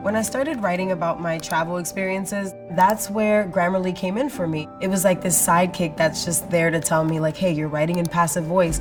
When I started writing about my travel experiences, that's where Grammarly came in for me. It was like this sidekick that's just there to tell me like, hey, you're writing in passive voice.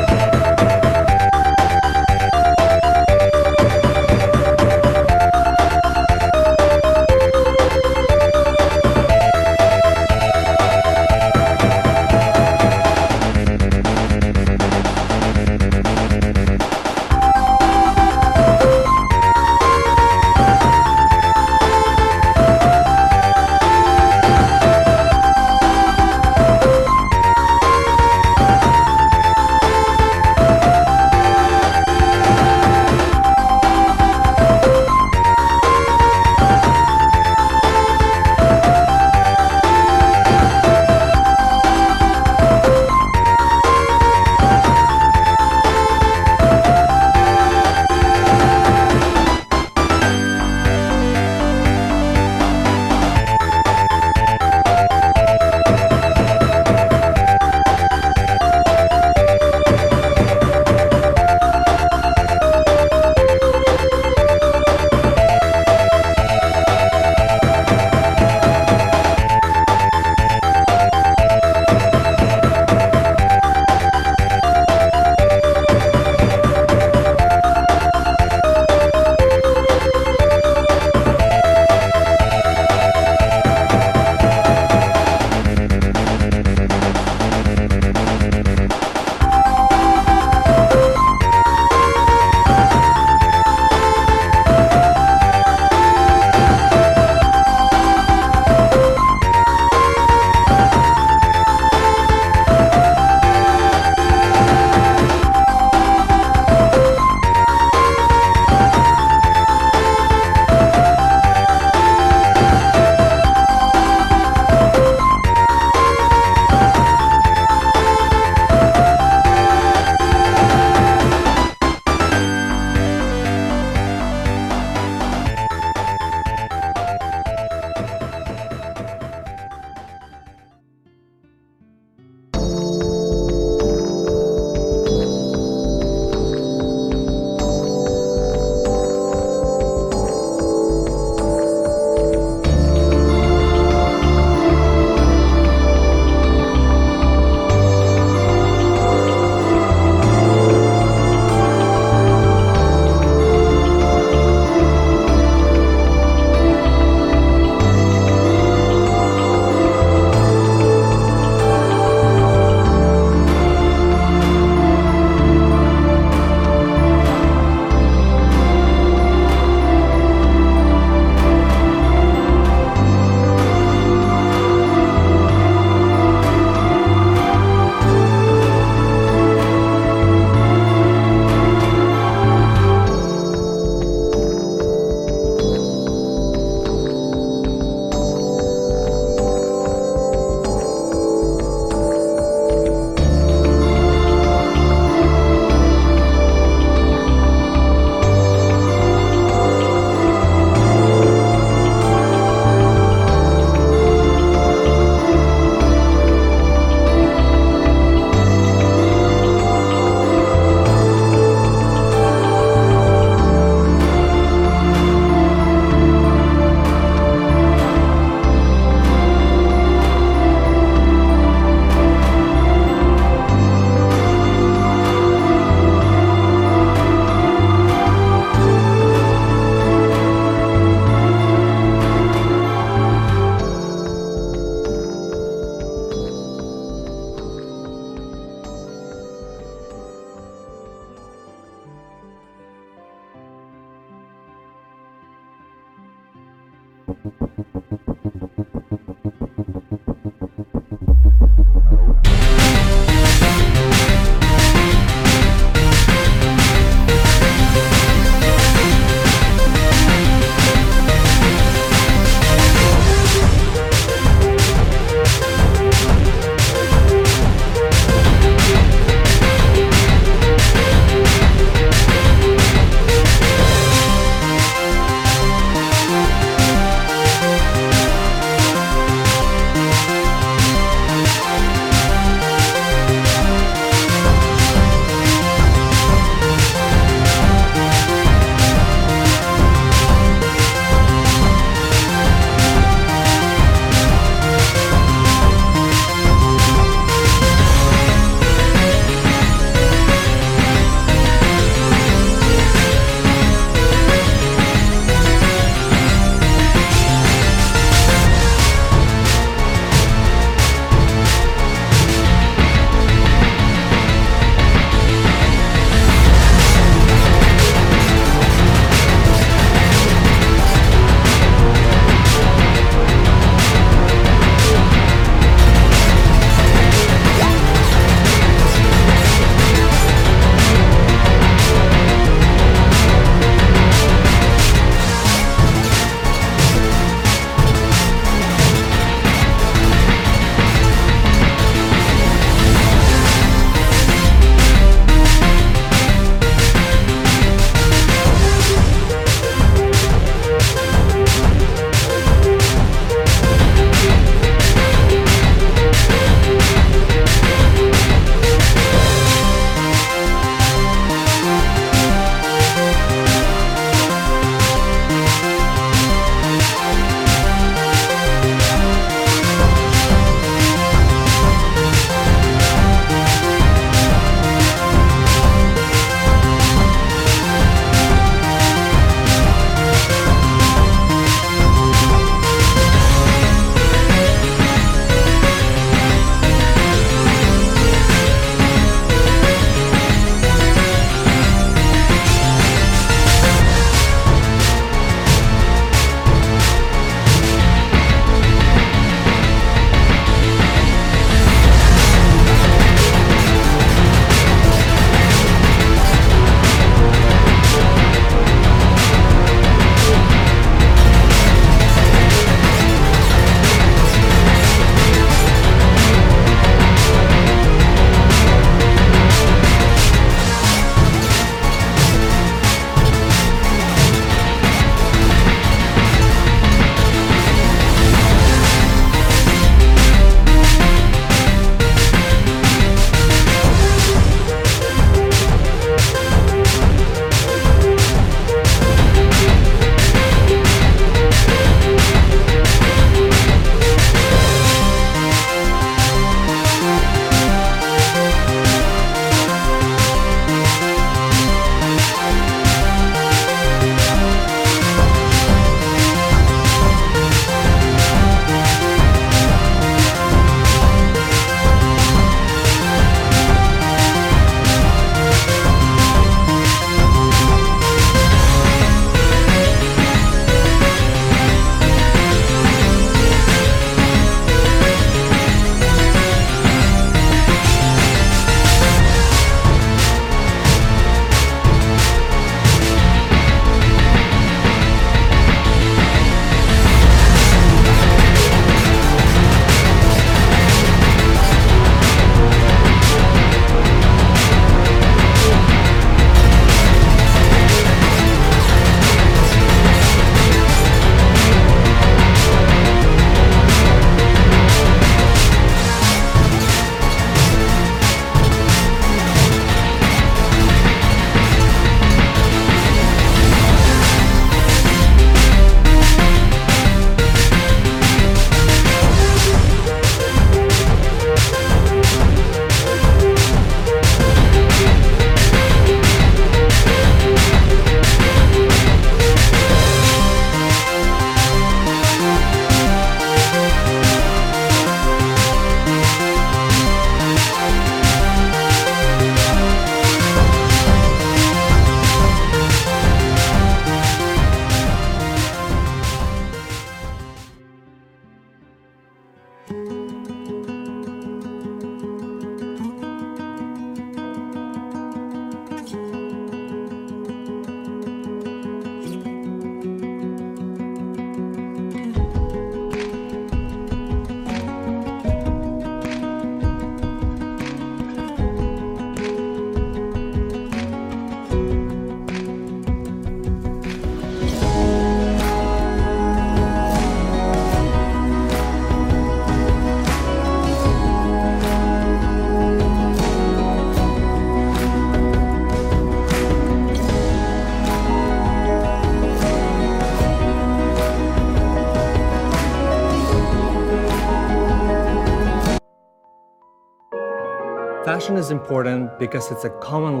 Fashion is important because it's a common.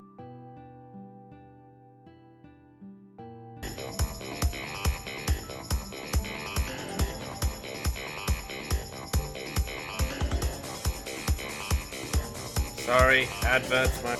Sorry, adverts, man.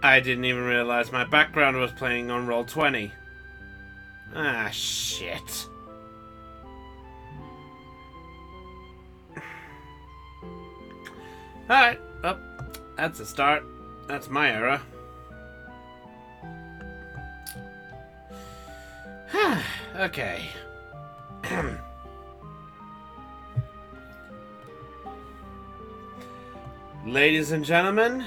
I didn't even realize my background was playing on Roll20. Ah, shit. Alright, well, that's a start. That's my error. Okay. Ladies and gentlemen,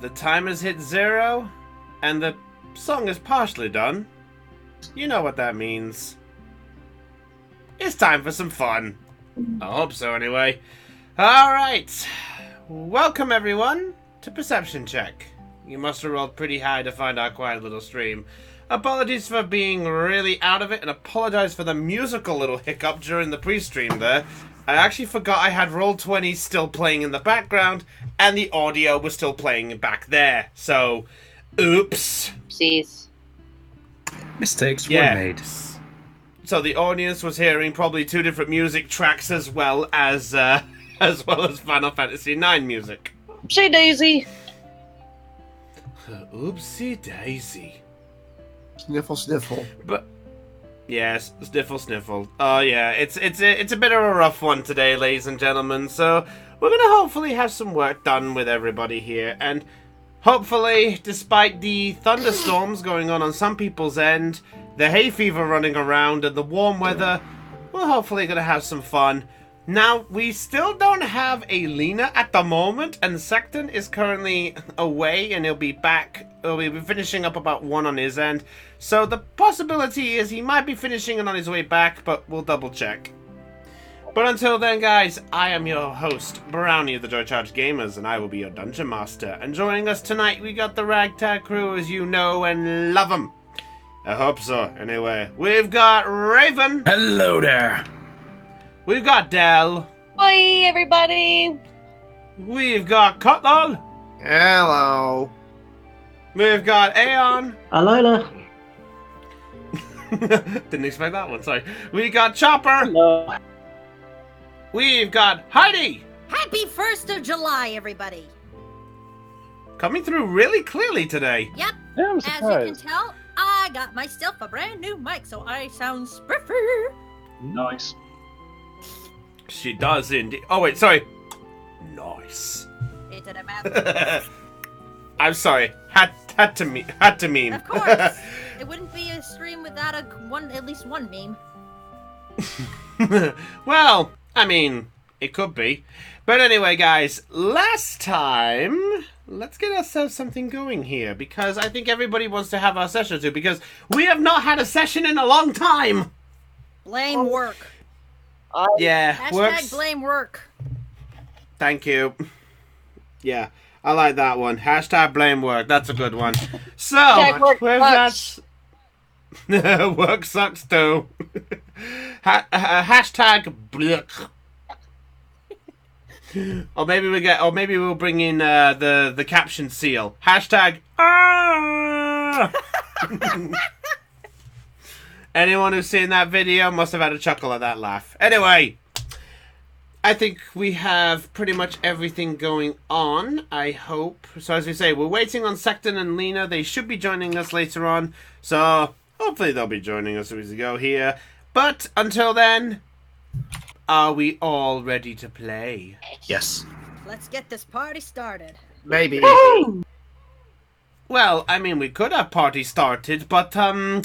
the time has hit 0, and the song is partially done. You know what that means. It's time for some fun. I hope so, anyway. Alright. Welcome, everyone, to Perception Check. You must have rolled pretty high to find our quiet little stream. Apologies for being really out of it, and apologize for the musical little hiccup during the pre-stream there. I actually forgot I had Roll20 still playing in the background, and the audio was still playing back there. So, oops. Oopsies. Mistakes were Yeah. made. So the audience was hearing probably 2 different music tracks as well as Final Fantasy IX music. Oopsie daisy. Oopsie daisy. Sniffle, sniffle. But yes, sniffle, sniffle. Oh yeah, it's a bit of a rough one today, ladies and gentlemen. So we're going to hopefully have some work done with everybody here. And hopefully, despite the thunderstorms going on some people's end, the hay fever running around, and the warm weather, we're hopefully going to have some fun. Now, we still don't have a Lena at the moment, and Sexton is currently away, and he'll be back. He'll be finishing up about 1 on his end. So the possibility is he might be finishing it on his way back, but we'll double check. But until then, guys, I am your host, Brownie of the Joy Charge Gamers, and I will be your Dungeon Master. And joining us tonight, we got the Ragtag crew, as you know and love them. I hope so. Anyway, we've got Raven. Hello there. We've got Dell. Hi, everybody. We've got Cutler. Hello. We've got Aeon. Alola. Didn't expect that one, sorry. We got Chopper. Hello. We've got Heidi. Happy 1st of July, everybody. Coming through really clearly today. Yep, Yeah, I'm as you can surprised. tell, I got myself a brand new mic, so I sound spiffy. Nice. She does indeed. Oh, wait, sorry. Nice. Into the mouth. I'm sorry. Had to meme. Of course. It wouldn't be a stream without at least one meme. Well, I mean, it could be. But anyway, guys, last time, let's get ourselves something going here, because I think everybody wants to have our session too, because we have not had a session in a long time. Blame work. Yeah, Hashtag works. blame work. Thank you. Yeah, I like that one. Hashtag blame work. That's a good one. So, Hashtag work with that, work sucks too. Hashtag blech. Or maybe we'll bring in the caption seal. Hashtag ah! Anyone who's seen that video must have had a chuckle at that laugh. Anyway, I think we have pretty much everything going on, I hope. So as we say, we're waiting on Sexton and Lena. They should be joining us later on. So hopefully they'll be joining us as we go here. But until then, are we all ready to play? Yes. Let's get this party started. Maybe. Well, I mean, we could have party started, but, oh,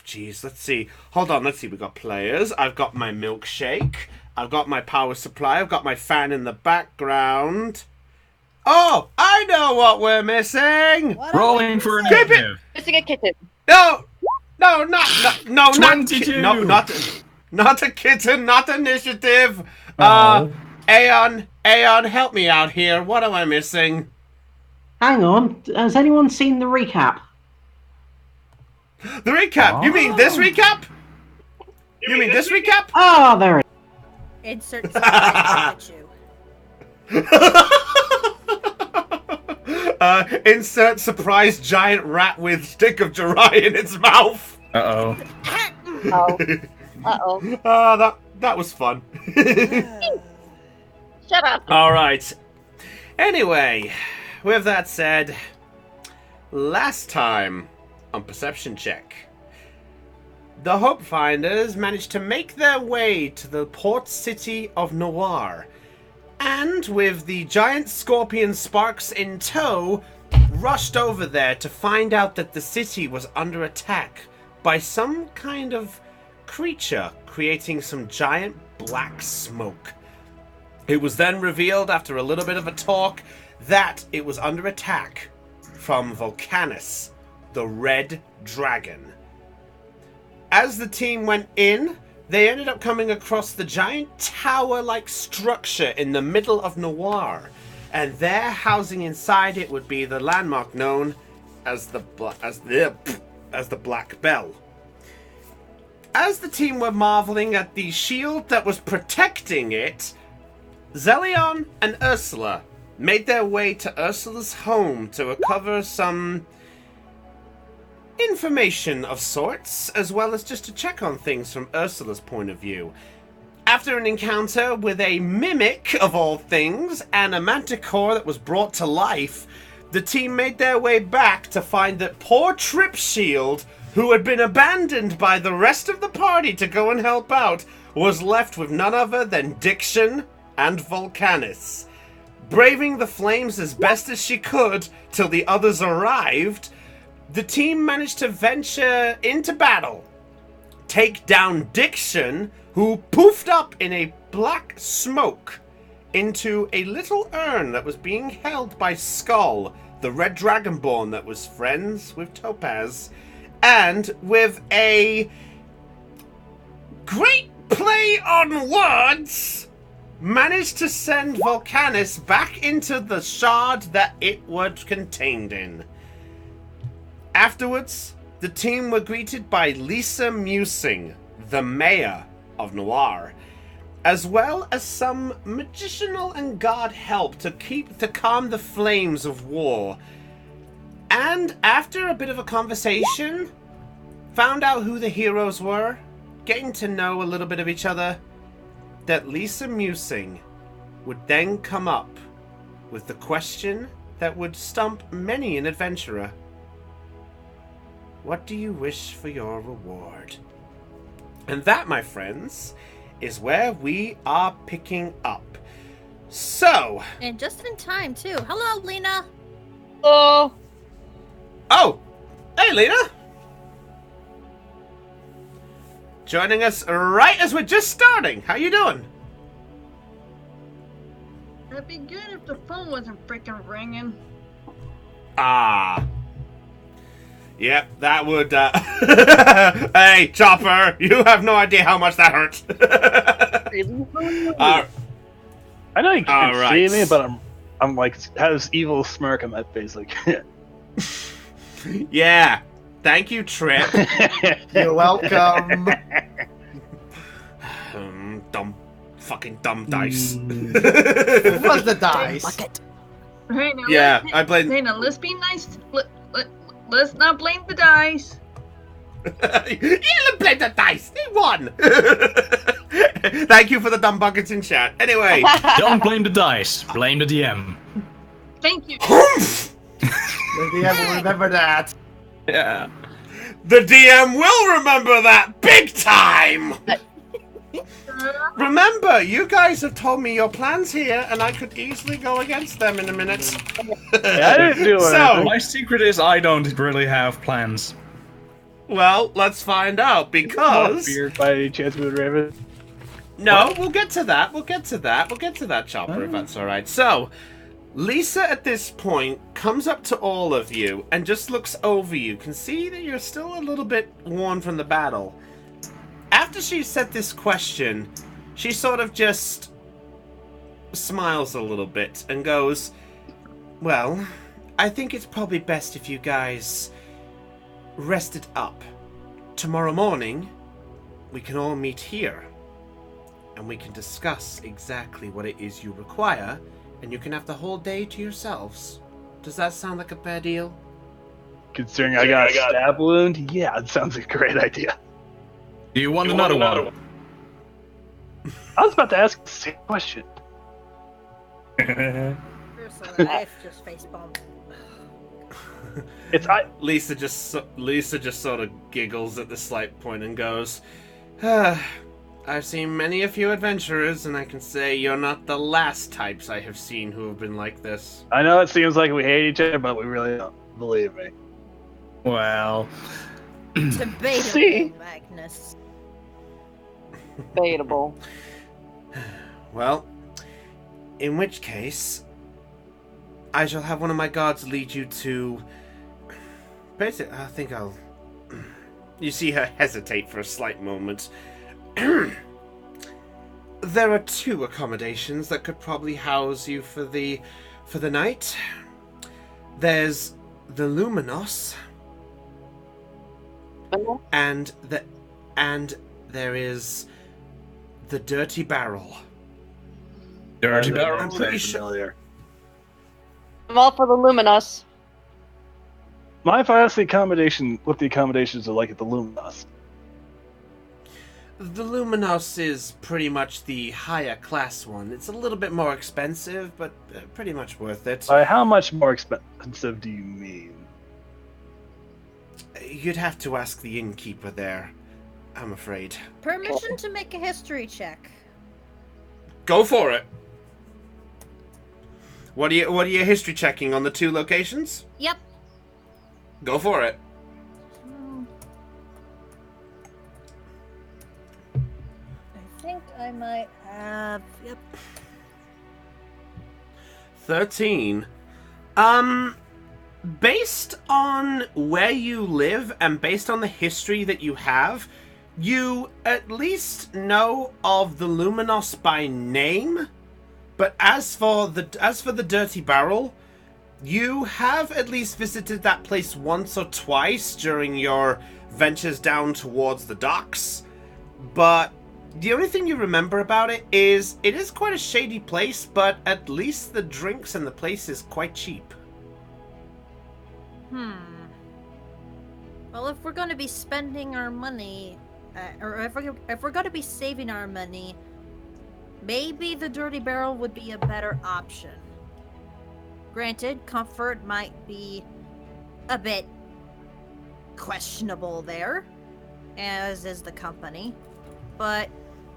jeez, let's see. Hold on, let's see. We got players. I've got my milkshake. I've got my power supply. I've got my fan in the background. Oh, I know what we're missing. What Rolling for an initiative. Missing a kitten. No, not 22. Not a kitten, not initiative. Oh. Aeon, help me out here. What am I missing? Hang on. Has anyone seen the recap? The recap. You mean this recap? You mean this recap? Ah, there it Insert surprise Pikachu. Insert surprise giant rat with stick of Jirai in its mouth. Uh-oh. Oh. Uh-oh. That was fun. Shut up. All right. Anyway, with that said, last time on Perception Check, the Hope Finders managed to make their way to the port city of Noir, and with the giant scorpion Sparks in tow, rushed over there to find out that the city was under attack by some kind of creature creating some giant black smoke. It was then revealed after a little bit of a talk that it was under attack from Volcanus, the Red Dragon. As the team went in, they ended up coming across the giant tower-like structure in the middle of Noir, and there, housing inside it, would be the landmark known as the Black Bell. As the team were marveling at the shield that was protecting it, Zelion and Ursula made their way to Ursula's home to recover some information of sorts, as well as just to check on things from Ursula's point of view. After an encounter with a mimic, of all things, and a manticore that was brought to life, the team made their way back to find that poor Trip Shield, who had been abandoned by the rest of the party to go and help out, was left with none other than Diction and Volcanis. Braving the flames as best as she could till the others arrived, the team managed to venture into battle, take down Diction, who poofed up in a black smoke into a little urn that was being held by Skull, the red dragonborn that was friends with Topaz, and with a great play on words, managed to send Volcanis back into the shard that it was contained in. Afterwards, the team were greeted by Lisa Musing, the mayor of Noir, as well as some magicianal and guard help to calm the flames of war. And after a bit of a conversation, found out who the heroes were, getting to know a little bit of each other, that Lisa Musing would then come up with the question that would stump many an adventurer. What do you wish for your reward? And that, my friends, is where we are picking up. So... And just in time, too. Hello, Lena. Oh, Oh! Hey, Lena! Joining us right as we're just starting. How you doing? That'd be good if the phone wasn't freaking ringing. Ah. Yep, that would, Hey, Chopper! You have no idea how much that hurt. I know you can't Alright. see me, but I'm like, have this evil smirk on my face, like, Yeah. Thank you, Trip. You're welcome. Fucking dumb dice. It was the dice. Hey, now, Yeah, I blame... Hey, now let's be nice. Let's not blame the dice. You blame the dice. They won. Thank you for the dumb buckets in chat. Anyway. Don't blame the dice. Blame the DM. Thank you. Maybe I will remember that. Yeah. The DM will remember that big time. Remember, you guys have told me your plans here, and I could easily go against them in a minute. I didn't do So, My secret is I don't really have plans. well, let's find out, because... Feared by any chance we would Raven. No, we'll get to that. We'll get to that, Chopper, if that's alright. So, Lisa, at this point, comes up to all of you and just looks over you. Can see that you're still a little bit worn from the battle. After she said this question, she sort of just smiles a little bit and goes, well, I think it's probably best if you guys rested up. Tomorrow morning, we can all meet here, and we can discuss exactly what it is you require, and you can have the whole day to yourselves. Does that sound like a fair deal? Considering I got a stab wound, yeah, it sounds like a great idea. Do you want another one? I was about to ask the same question. Ursula, just face bump. Lisa just sort of giggles at the slight point and goes, I've seen many a few adventurers, and I can say you're not the last types I have seen who have been like this. I know it seems like we hate each other, but we really don't. Believe me. Well... Debatable, See? Magnus. debatable. Well, in which case, I shall have one of my guards lead you to... Basically, I think I'll... You see her hesitate for a slight moment. There are 2 accommodations that could probably house you for the night. There's the Luminos, and there is the Dirty Barrel. Dirty Barrel? I'm pretty sure. I'm all for the Luminous. Mind if I ask what the accommodations are like at the Luminos? The Luminos is pretty much the higher class one. It's a little bit more expensive, but pretty much worth it. By how much more expensive do you mean? You'd have to ask the innkeeper there, I'm afraid. Permission to make a history check. Go for it! What are you history checking on the 2 locations? Yep. Go for it. I think I might have. Yep. 13. Based on where you live and based on the history that you have, you at least know of the Luminos by name. But as for the Dirty Barrel, you have at least visited that place once or twice during your ventures down towards the docks. But the only thing you remember about it is quite a shady place, but at least the drinks and the place is quite cheap. Well, if we're going to be spending our money, or if we're going to be saving our money, maybe the Dirty Barrel would be a better option. Granted, comfort might be a bit questionable there, as is the company. But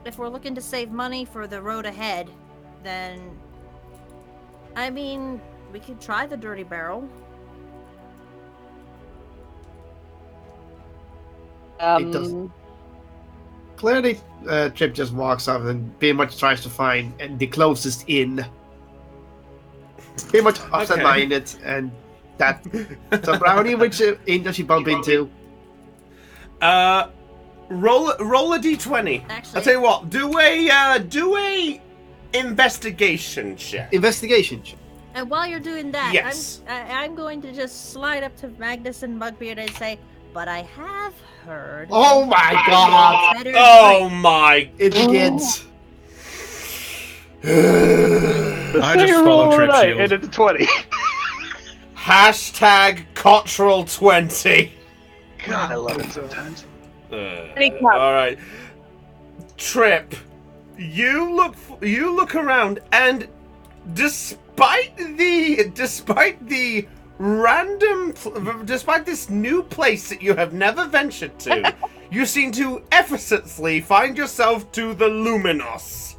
if we're looking to save money for the road ahead, then I mean, we could try the Dirty Barrel. It doesn't. Clearly, Trip just walks off and pretty much tries to find the closest inn. Pretty much absent-minded, and that. So, Brownie, which inn does she bump into? Roll a d20. Actually, I'll tell you what. Do a investigation check. Investigation check. and while you're doing that, Yes. I'm going to just slide up to Magnus and Mugbeard and say, but I have heard. Oh my god! Better Oh drink." my! It begins. I just follow Trip Right, Shield. and it's a 20. Hashtag Cottrell20. God, I love it sometimes. All right, Trip. You look around, and despite this new place that you have never ventured to, you seem to effortlessly find yourself to the Luminos.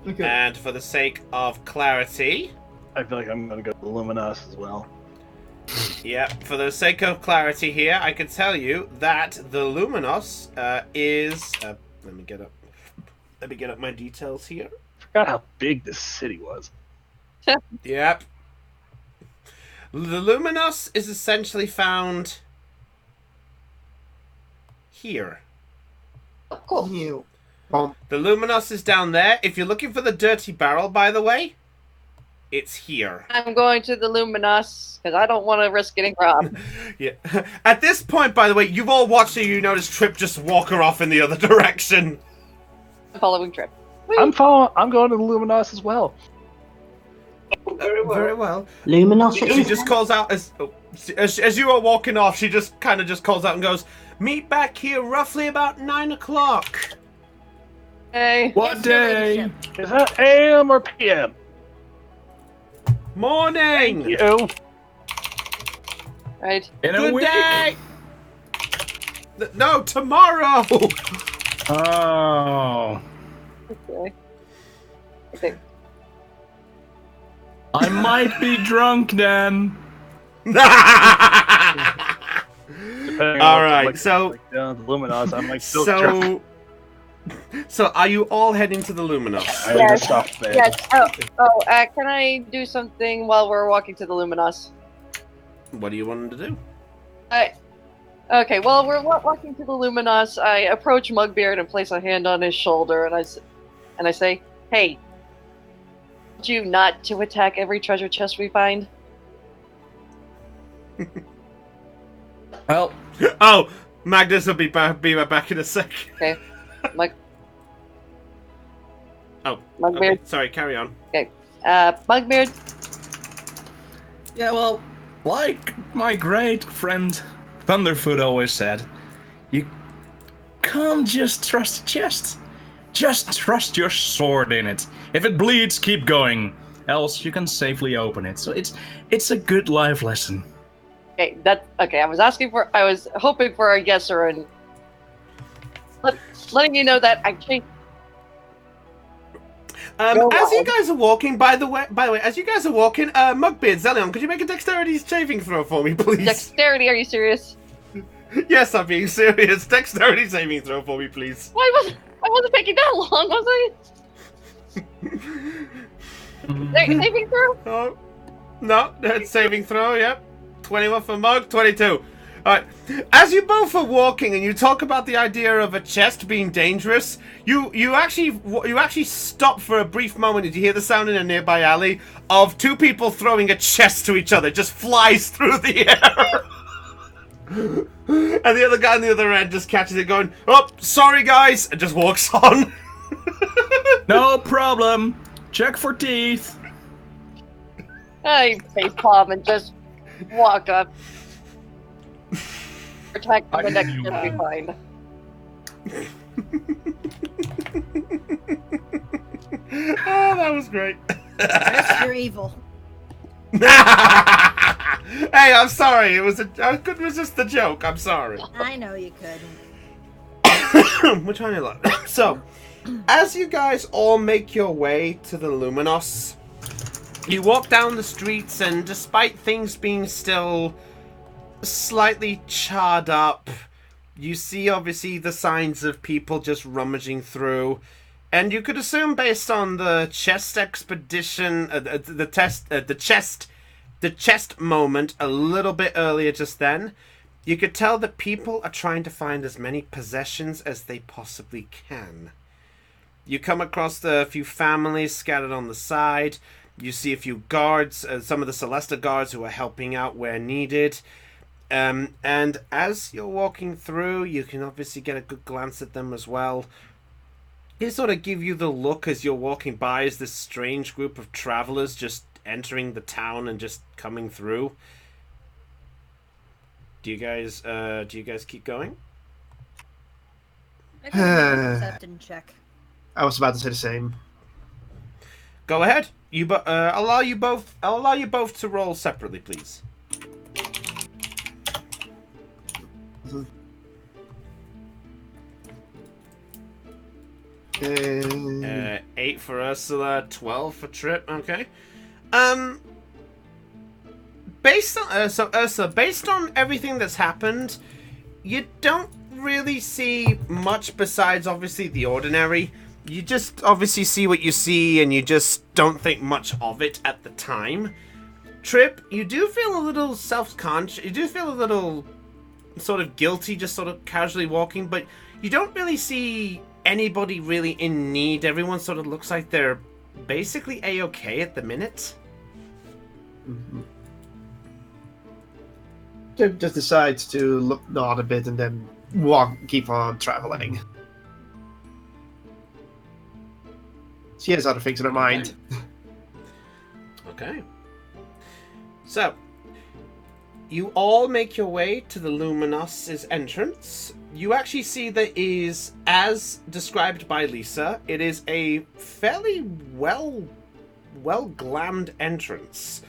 Okay. And for the sake of clarity, I feel like I'm gonna go to Luminos as well. for the sake of clarity here, I can tell you that the Luminos is. Let me get up my details here. Forgot how big this city was. Yep. The Luminos is essentially found here. Cool. You. Bump. The Luminos is down there. If you're looking for the Dirty Barrel, by the way, it's here. I'm going to the Luminos because I don't want to risk getting robbed. Yeah. At this point, by the way, you've all watched it. You notice Trip just walk her off in the other direction. Following Trip. I'm going to the Luminos as well. Very well. Luminos it She is. just calls out as you are walking off. She just kind of just calls out and goes, "Meet back here roughly about 9 o'clock." Hey. What day? Is that AM or PM? Morning. You. Right. In a Good week? day. No, tomorrow. Oh. Okay. Okay. I might be drunk then. All right, so the Luminos, I'm like still drunk. so are you all heading to the Luminos? I Yes. just off bed. Yes. Can I do something while we're walking to the Luminos? What do you want them to do? Okay, well, we're walking to the Luminos. I approach Mugbeard and place a hand on his shoulder, and I say, "Hey, want you not to attack every treasure chest we find?" Well, Oh, Magnus will be right back in a sec. Okay, Oh, Mugbeard. okay. Sorry, carry on. Mugbeard. yeah, well, like my great friend Thunderfoot always said, you can't just trust a chest. Just trust your sword in it. If it bleeds, keep going. Else you can safely open it. So it's a good life lesson. Okay, okay. I was hoping for a yes or a. Letting you know that I changed. As you guys are walking, by the way, as you guys are walking, Mugbeard, Zelion, could you make a dexterity saving throw for me, please? Dexterity? Are you serious? Yes, I'm being serious. Dexterity saving throw for me, please. I wasn't taking that long, was I? Saving throw? Oh, no, that's saving throw. Yep, 21 for Mug, 22. All right. As you both are walking and you talk about the idea of a chest being dangerous, you actually stop for a brief moment and you hear the sound in a nearby alley of two people throwing a chest to each other. It just flies through the air. And the other guy on the other end just catches it going, "Oh, sorry guys," and just walks on. No problem. Check for teeth. I face palm and just walk up. Protect the next step we find. Oh, that was great. Yes, you're evil. Hey, I'm sorry. It was I couldn't resist the joke. I'm sorry. I know you couldn't. We're trying to look. So, as you guys all make your way to the Luminos, you walk down the streets, and despite things being still slightly charred up, you see obviously the signs of people just rummaging through, and you could assume based on the chest expedition, the chest moment a little bit earlier just then, you could tell that people are trying to find as many possessions as they possibly can. You come across a few families scattered on the side. You see a few guards, some of the Celesta guards who are helping out where needed. And as you're walking through, you can obviously get a good glance at them as well. They sort of give you the look as you're walking by as this strange group of travelers just entering the town and just coming through. Do you guys keep going? I can accept and check. I was about to say the same. Go ahead. I'll allow you both to roll separately, please. Mm-hmm. 8 for Ursula, 12 for Trip. Okay. Based on Ursula, based on everything that's happened, you don't really see much besides obviously the ordinary. You just obviously see what you see, and you just don't think much of it at the time. Trip, you do feel a little self-conscious. You do feel a little sort of guilty, just sort of casually walking, but you don't really see anybody really in need. Everyone sort of looks like they're basically A-okay at the minute. Mm-hmm. Jim just decides to nod a bit and then keep on traveling. She has other things in her mind. Okay. So, you all make your way to the Luminos' entrance. You actually see that is, as described by Lisa, it is a fairly well-glammed entrance.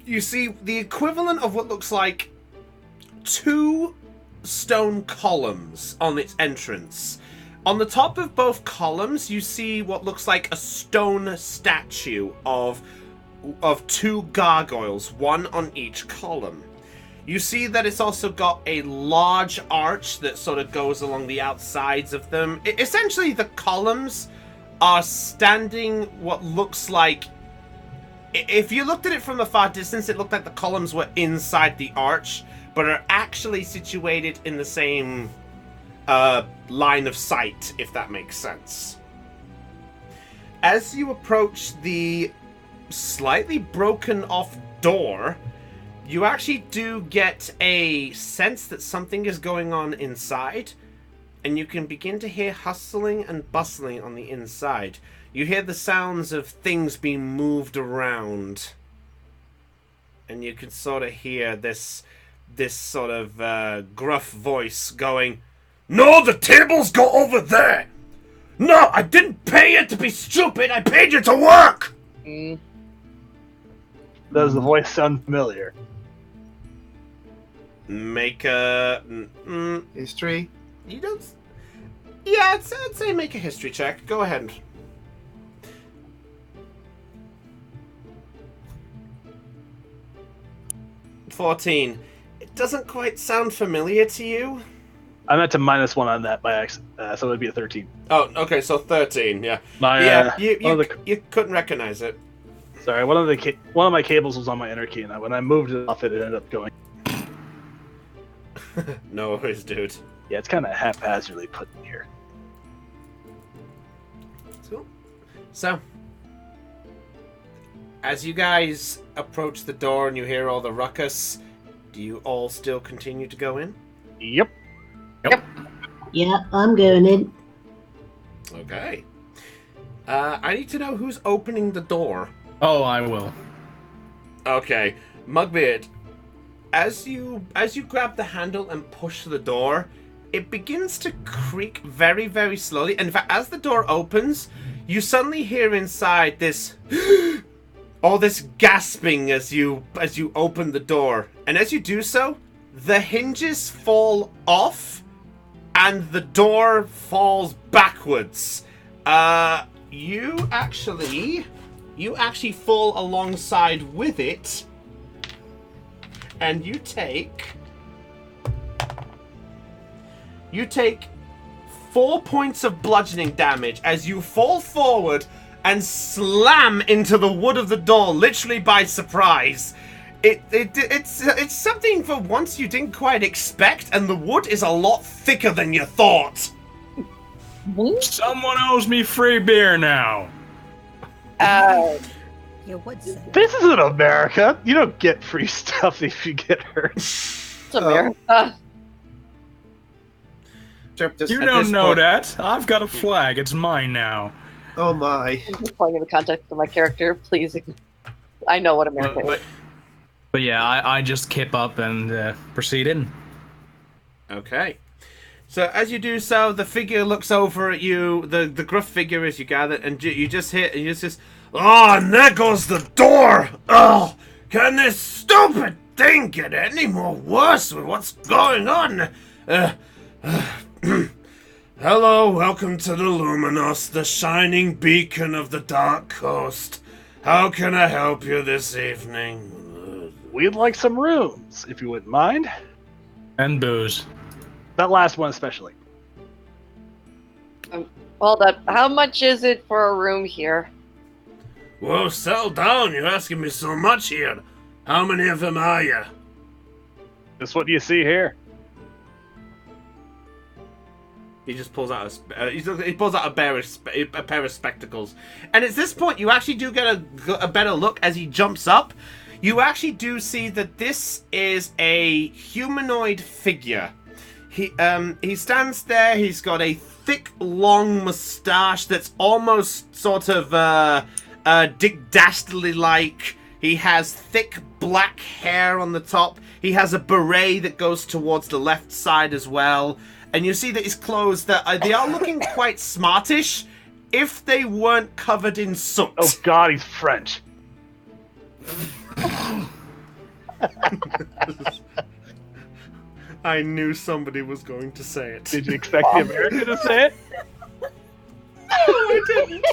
You see the equivalent of what looks like 2 stone columns on its entrance. On the top of both columns, you see what looks like a stone statue of 2 gargoyles, one on each column. You see that it's also got a large arch that sort of goes along the outsides of them. Essentially, the columns are standing what looks like... If you looked at it from a far distance, it looked like the columns were inside the arch, but are actually situated in the same line of sight, if that makes sense. As you approach the slightly broken off door, you actually do get a sense that something is going on inside, and you can begin to hear hustling and bustling on the inside. You hear the sounds of things being moved around, and you can sort of hear this sort of gruff voice going, "No, the table's go over there! No, I didn't pay you to be stupid! I paid you to work!" Does the voice sound familiar? Make a... history? You don't... Yeah, I'd say make a history check. Go ahead. 14. It doesn't quite sound familiar to you. I meant to -1 on that by accident, so it would be a 13. Oh, okay, so 13, yeah. My, You couldn't recognize it. Sorry, one of my cables was on my inner key, and when I moved it off, it ended up going. No worries, dude. Yeah, it's kind of haphazardly put in here. Cool. So, as you guys approach the door and you hear all the ruckus, do you all still continue to go in? Yep. Yeah, I'm going in. Okay. I need to know who's opening the door. Oh, I will. Okay, Mugbeard, as you grab the handle and push the door, it begins to creak very, very slowly. And in fact, as the door opens, you suddenly hear inside this all this gasping as you open the door. And as you do so, the hinges fall off and the door falls backwards. You actually fall alongside with it, and you take 4 points of bludgeoning damage as you fall forward and slam into the wood of the door, literally by surprise. It's something for once you didn't quite expect, and the wood is a lot thicker than you thought. Someone owes me free beer now. Yeah, what's that? This isn't America. You don't get free stuff if you get hurt. It's America. Trip just You at don't this know point- that. I've got a flag. It's mine now. Oh my. I'm just playing in the context of my character. Please, I know what America is. But yeah, I just kip up and proceed in. Okay. So as you do so, the figure looks over at you, the gruff figure as you gather, and you just hit, and you just, oh, and there goes the door! Oh, can this stupid thing get any more worse with what's going on? Hello, welcome to the Luminos, the shining beacon of the Dark Coast. How can I help you this evening? We'd like some rooms, if you wouldn't mind. And booze. That last one especially. Hold up. How much is it for a room here? Whoa, settle down, you're asking me so much here. How many of them are you? That's what you see here. He just pulls out a pair of spectacles, and at this point, you actually do get a better look as he jumps up. You actually do see that this is a humanoid figure. He stands there. He's got a thick, long mustache that's almost sort of Dick Dastardly-like. He has thick black hair on the top. He has a beret that goes towards the left side as well. And you see that his clothes, they are looking quite smartish if they weren't covered in soot. Oh god, he's French. I knew somebody was going to say it. Did you expect the American to say it? No, I didn't.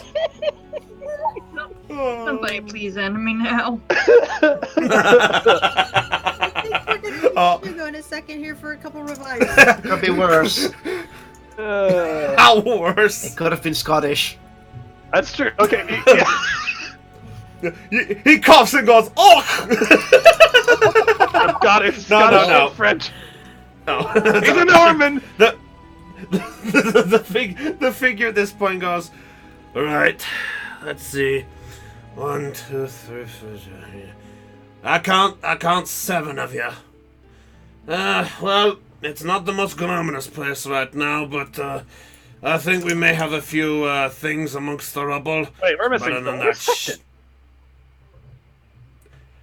Somebody please end me now. I think we're going a second here for a couple revives. Could be worse. How worse? It could have been Scottish. That's true. Okay. He coughs and goes, "Oh!" I've got it. No. French. No. He's a Norman. The figure at this point goes, all right, let's see. 1, 2, 3, 4. I count 7 of you. Well, it's not the most glamorous place right now, but I think we may have a few things amongst the rubble. Wait, we're missing But other than Where's Sexton?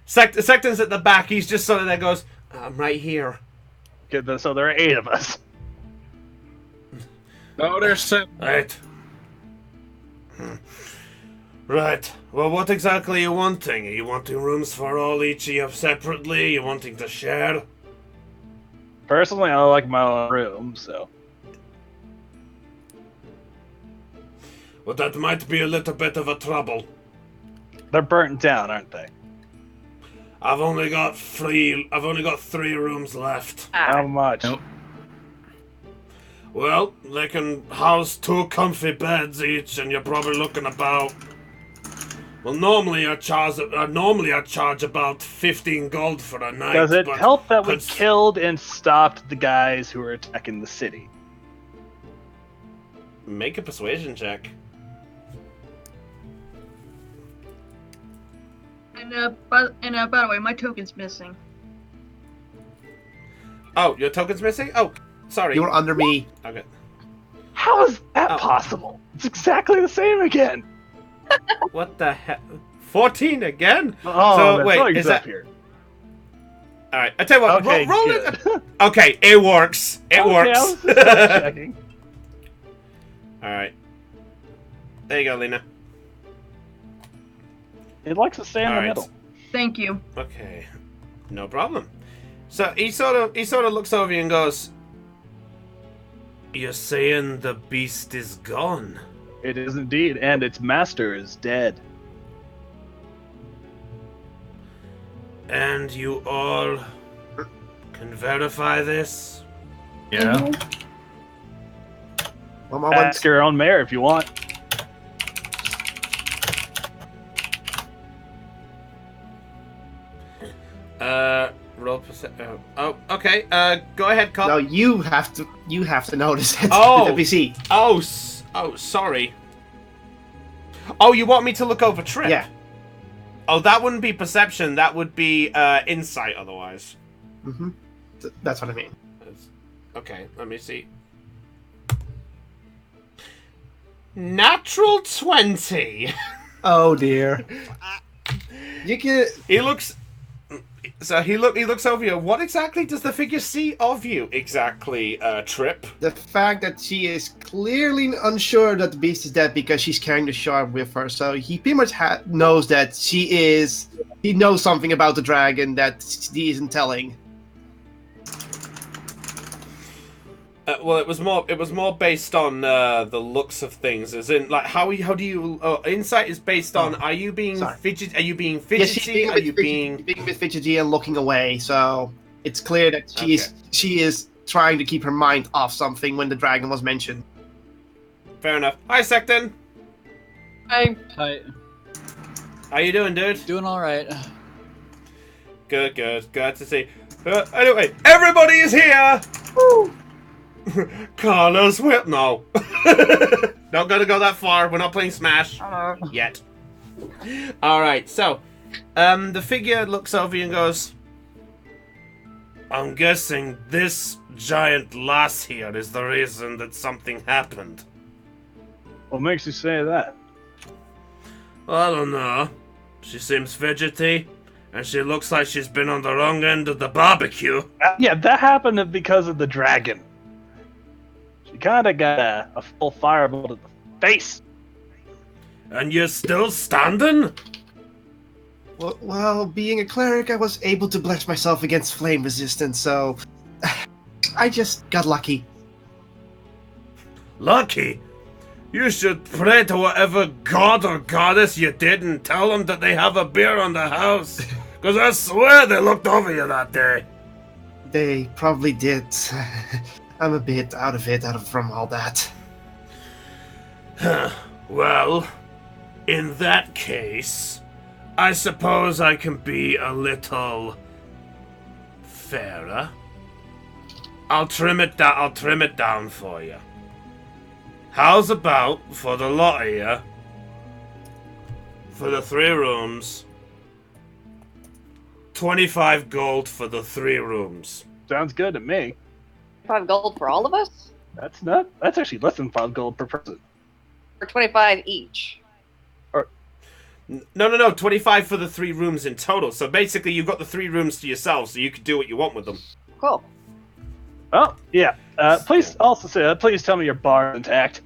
Sexton's at the back. He's just sort of there. Goes, I'm right here. Okay, so there are 8 of us. No, there's 7. Right. Right. Well, what exactly are you wanting? Are you wanting rooms for each of you separately? Are you wanting to share? Personally, I like my own room, so. Well, that might be a little bit of a trouble. They're burnt down, aren't they? I've only got three rooms left. How much? Nope. Well, they can house 2 comfy beds each, and you're probably looking about. Well, normally I charge about 15 gold for a night. Does it but help that we killed and stopped the guys who were attacking the city? Make a persuasion check. And by the way, my token's missing. Oh, your token's missing? Oh, sorry. You were under me. Okay. How is that Oh. possible? It's exactly the same again. What the heck? 14 again? Oh, So, that's wait, why is he's that- up here. Alright, I tell you what, Okay, roll good. it. Okay, it works. It Okay, I works. was just checking. Alright. There you go, Lena. It likes to stay in the Alright. middle. Thank you. Okay. No problem. So he sort of looks over you and goes, "You're saying the beast is gone?" It is indeed, and its master is dead. And you all can verify this? Yeah. One moment. Ask your own mayor if you want. Roll percent. Oh, okay. Go ahead, Cop. No, you have to notice it. Oh. Let me see. Oh, sorry. Oh, you want me to look over Trip? Yeah. Oh, that wouldn't be perception. That would be insight. Otherwise. Mm-hmm. That's what I mean. Okay, let me see. Natural 20. Oh dear. You can. He looks. So he looks over you. What exactly does the figure see of you? Exactly, Trip. The fact that she is clearly unsure that the beast is dead because she's carrying the shard with her. So he pretty much knows that she is. He knows something about the dragon that he isn't telling. Well, it was more based on the looks of things, as in like how do you? Insight is based on. Are you being fidgety? Are you being fidgety? Are you being a bit fidgety and looking away? So it's clear that she is trying to keep her mind off something when the dragon was mentioned. Fair enough. Hi, Secton. Hi. How you doing, dude? Doing all right. Good. Glad to see. Anyway, everybody is here. Woo! Carlos will no. Not gonna go that far. We're not playing Smash yet. All right. So, the figure looks over you and goes, "I'm guessing this giant lass here is the reason that something happened." What makes you say that? I don't know. She seems fidgety, and she looks like she's been on the wrong end of the barbecue. Yeah, that happened because of the dragon. She kind of got a full fireball to the face. And you're still standing? Well, being a cleric, I was able to bless myself against flame resistance, so I just got lucky. Lucky? You should pray to whatever god or goddess you did and tell them that they have a beer on the house. Because I swear they looked over you that day. They probably did. I'm a bit out of it, from all that. Well, in that case, I suppose I can be a little fairer. I'll trim it down for you. How's about for the lot of you, for the 3 rooms, 25 gold for the 3 rooms. Sounds good to me. 5 gold for all of us? That's actually less than 5 gold per person. Or 25 each? No, 25 for the 3 rooms in total. So basically you've got the 3 rooms to yourself, so you can do what you want with them. Cool. Oh, yeah. Please also say, please tell me your bar is intact.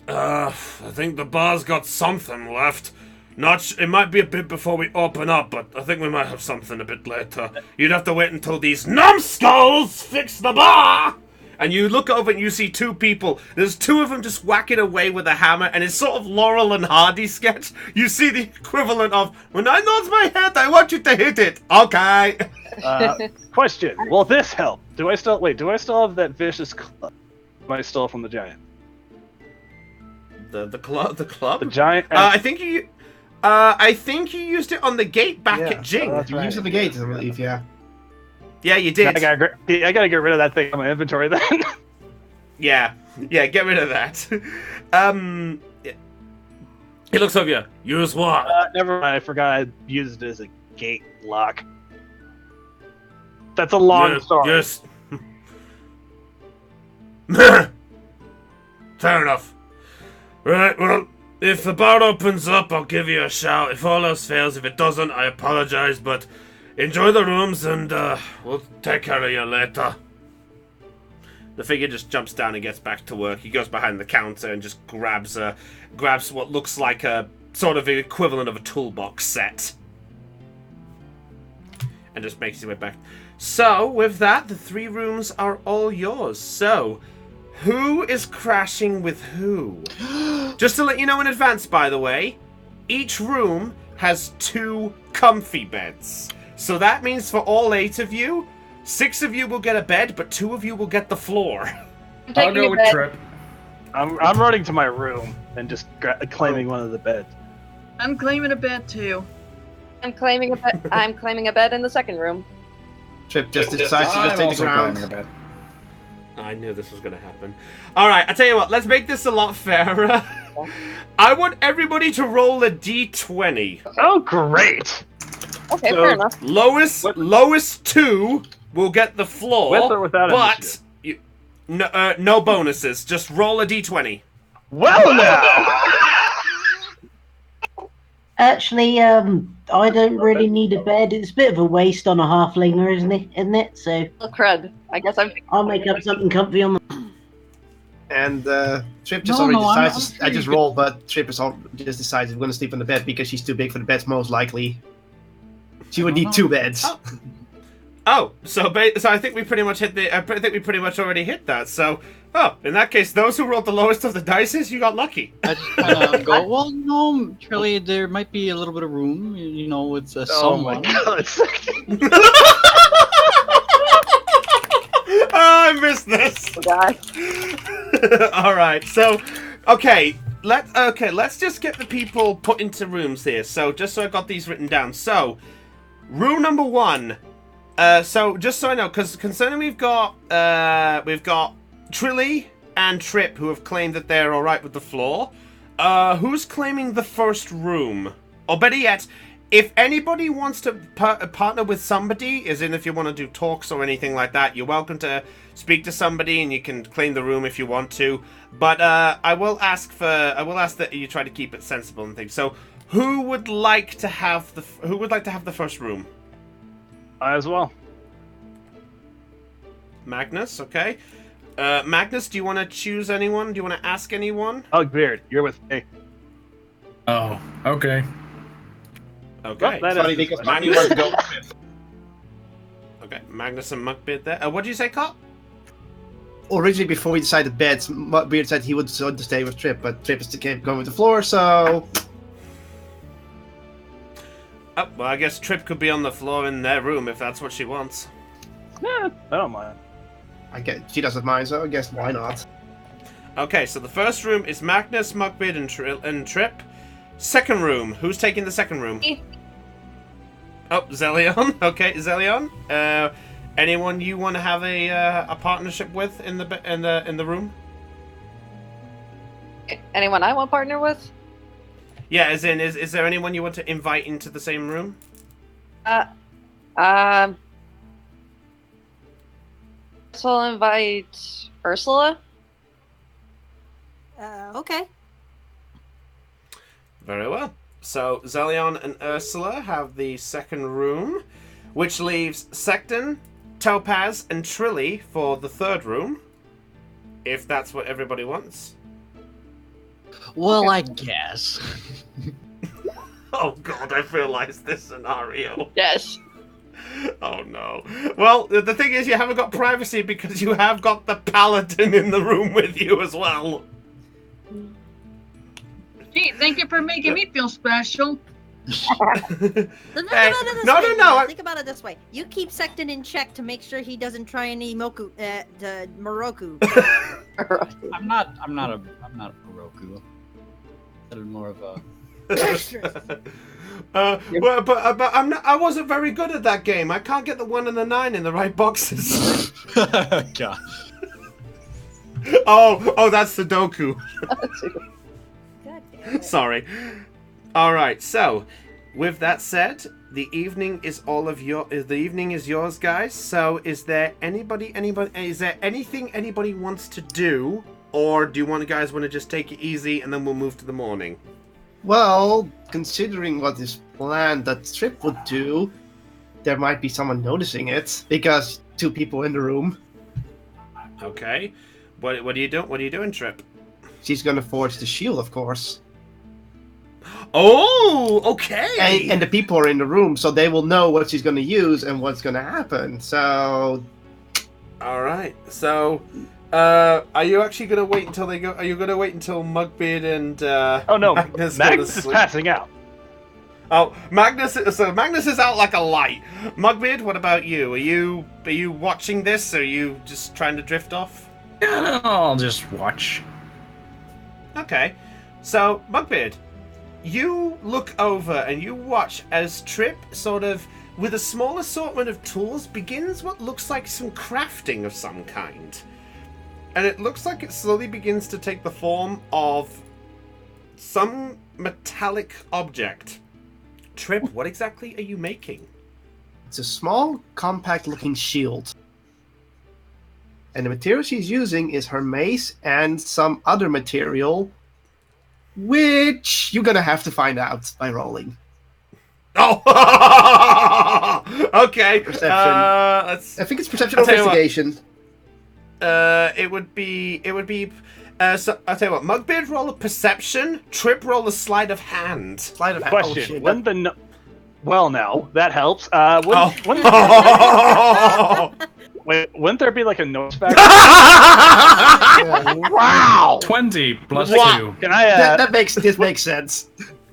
I think the bar's got something left. It might be a bit before we open up, but I think we might have something a bit later. You'd have to wait until these numbskulls fix the bar, And you look over and you see two people. There's two of them just whacking away with a hammer, and it's sort of Laurel and Hardy sketch. You see the equivalent of, when I nod my head, I want you to hit it. Okay. Question: will this help? Do I still have that vicious club I stole from the giant? The club. The giant. I think you used it on the gate back at Jing. You used it on the gate, I believe. Yeah. Yeah, you did. I gotta get rid of that thing in my inventory then. Yeah, get rid of that. He looks over you. Use what? Never mind. I forgot I used it as a gate lock. That's a long story. Yes. Fair enough. Right, well, if the bar opens up, I'll give you a shout. If all else fails, if it doesn't, I apologize, but enjoy the rooms and we'll take care of you later. The figure just jumps down and gets back to work. He goes behind the counter and just grabs what looks like a sort of equivalent of a toolbox set. And just makes his way back. So, with that, the 3 rooms are all yours. So, who is crashing with who? Just to let you know in advance, by the way, each room has 2 comfy beds. So that means for all 8 of you, 6 of you will get a bed, but 2 of you will get the floor. I'll go with Trip. I'm running to my room and just claiming one of the beds. I'm claiming a bed too. I'm claiming a bed in the second room. Trip just decides to just take the ground. I knew this was going to happen. Alright, I tell you what, let's make this a lot fairer. I want everybody to roll a d20. Oh, great! Okay, fair enough. Lowest 2 will get the floor, with or without but no bonuses. Just roll a d20. Well, now! Actually, I don't really need a bed. It's a bit of a waste on a halflinger, isn't it? So, Oh, crud. I guess I'll make up something comfy on the... And Trip just decides. I just rolled, but Trip just decides we're going to sleep on the bed because she's too big for the beds, most likely. She would need 2 beds. So I think we pretty much already hit that. So, in that case, those who rolled the lowest of the dice, you got lucky. I just kind of go, well, no, Trilly, there might be a little bit of room, with someone. Oh my god. I missed this. All right. So, let's just get the people put into rooms here. So, just so I got these written down. So, room number 1. So just so I know, because concerning we've got Trilly and Trip who have claimed that they're all right with the floor. Who's claiming the first room? Or better yet, if anybody wants to partner with somebody, as in if you want to do talks or anything like that, you're welcome to speak to somebody and you can claim the room if you want to. But I will ask that you try to keep it sensible and things. So who would like to have the first room? I as well. Magnus, okay. Magnus, do you want to choose anyone? Do you want to ask anyone? Mugbeard, you're with me. Oh, okay. Okay. Well, funny because Manny wants to go with. Okay, Magnus and Mugbeard there. What did you say, Cop? Originally, before we decided beds, Mugbeard said he would want to stay with Trip, but Trip is going with the floor, so... Oh, well, I guess Trip could be on the floor in their room if that's what she wants. Yeah, I don't mind. She doesn't mind, so I guess why not? Okay, so the first room is Magnus, Mugbeard, and Trip. Second room. Who's taking the second room? Oh, Zelion. Okay, Zelion. Anyone you want to have a partnership with in the room? Anyone I want to partner with? Yeah, as in, is there anyone you want to invite into the same room? So I'll invite Ursula. Okay. Very well. So Zelion and Ursula have the second room, which leaves Secton, Topaz, and Trilly for the third room, if that's what everybody wants. Well, I guess. Oh god, I realized this scenario. Yes. Oh no. Well, the thing is, you haven't got privacy because you have got the paladin in the room with you as well. Gee, thank you for making me feel special. Think about it this way. You keep Sexton in check to make sure he doesn't try any Moroku. I'm not a Moroku. I'm more of a. But I wasn't very good at that game. I can't get the 1 and the 9 in the right boxes. Gosh. Oh, that's Sudoku. Sorry. All right. So, with that said, the evening is yours, guys. So, is there anything anybody wants to do, or do you guys want to just take it easy and then we'll move to the morning? Well, considering what is planned that Trip would do, there might be someone noticing it because 2 people in the room. Okay. What are you doing? What are you doing, Trip? She's gonna forge the shield, of course. Oh, okay. And the people are in the room, so they will know what she's gonna use and what's gonna happen. So, all right. So, are you actually gonna wait until they go? Are you gonna wait until Mugbeard and Oh no, Magnus is passing out. Oh, Magnus is out like a light. Mugbeard, what about you? Are you watching this? Or are you just trying to drift off? Yeah, no, I'll just watch. Okay. So, Mugbeard, you look over and you watch as Trip, sort of, with a small assortment of tools, begins what looks like some crafting of some kind. And it looks like it slowly begins to take the form of some metallic object. Trip, what exactly are you making? it's a small, compact-looking shield. And the material she's using is her mace and some other material, which you're gonna have to find out by rolling. Oh, okay. Perception. I think it's perception or investigation. It would be. So I'll tell you what. Mugbeard roll a perception. Trip roll a sleight of hand. Sleight of hand. Question: Well, now that helps. Wouldn't there be like a noise factor? Wow! 20 plus 2. Can I? This makes sense.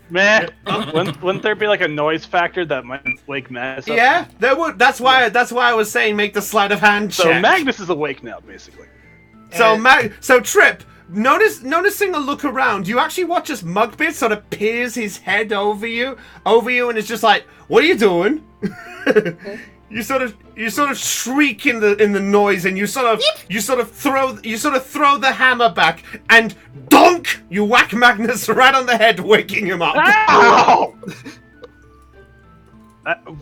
Man, wouldn't there be like a noise factor that might wake Magnus up? Yeah, there would. That's why I was saying make the sleight of hand check. So Magnus is awake now, basically. So Trip, noticing a look around, you actually watch as Mugbeard sort of peers his head over you, and it's just like, "What are you doing?" You sort of shriek in the noise, and you sort of throw the hammer back, and donk! You whack Magnus right on the head, waking him up. Ow!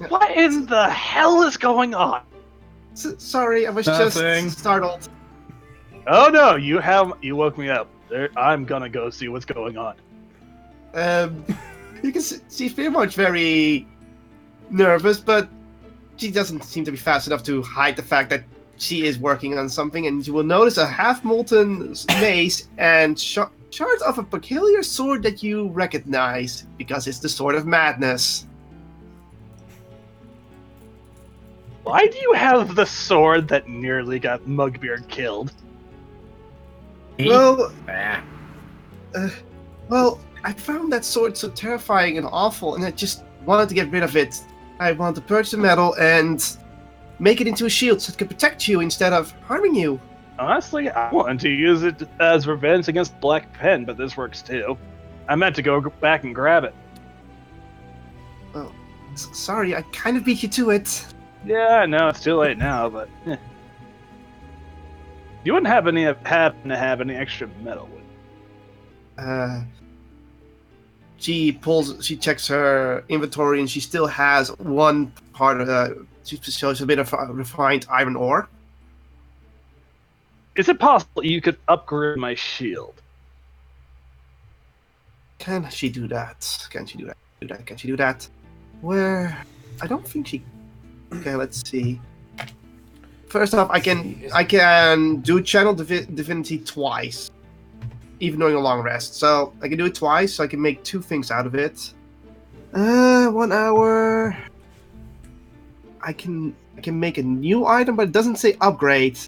What in the hell is going on? Sorry, I was just startled. Oh no, you woke me up. I'm gonna go see what's going on. You can see she's pretty much very nervous, but she doesn't seem to be fast enough to hide the fact that she is working on something, and you will notice a half-molten mace and shards of a peculiar sword that you recognize, because it's the Sword of Madness. Why do you have the sword that nearly got Mugbeard killed? Well, I found that sword so terrifying and awful, and I just wanted to get rid of it. I wanted to purge the metal and make it into a shield so it could protect you instead of harming you. Honestly, I wanted to use it as revenge against Black Pen, but this works too. I meant to go back and grab it. Oh, sorry, I kind of beat you to it. Yeah, I know, it's too late now, but... You wouldn't happen to have any extra metal, would you? She checks her inventory, and she still has one part of she shows a bit of refined iron ore. Is it possible you could upgrade my shield? Can she do that? Can she do that? Where? I don't think she... Okay, let's see. First off, I can do Channel Divinity twice, even during a long rest. So I can do it twice, so I can make 2 things out of it. 1 hour. I can make a new item, but it doesn't say upgrade.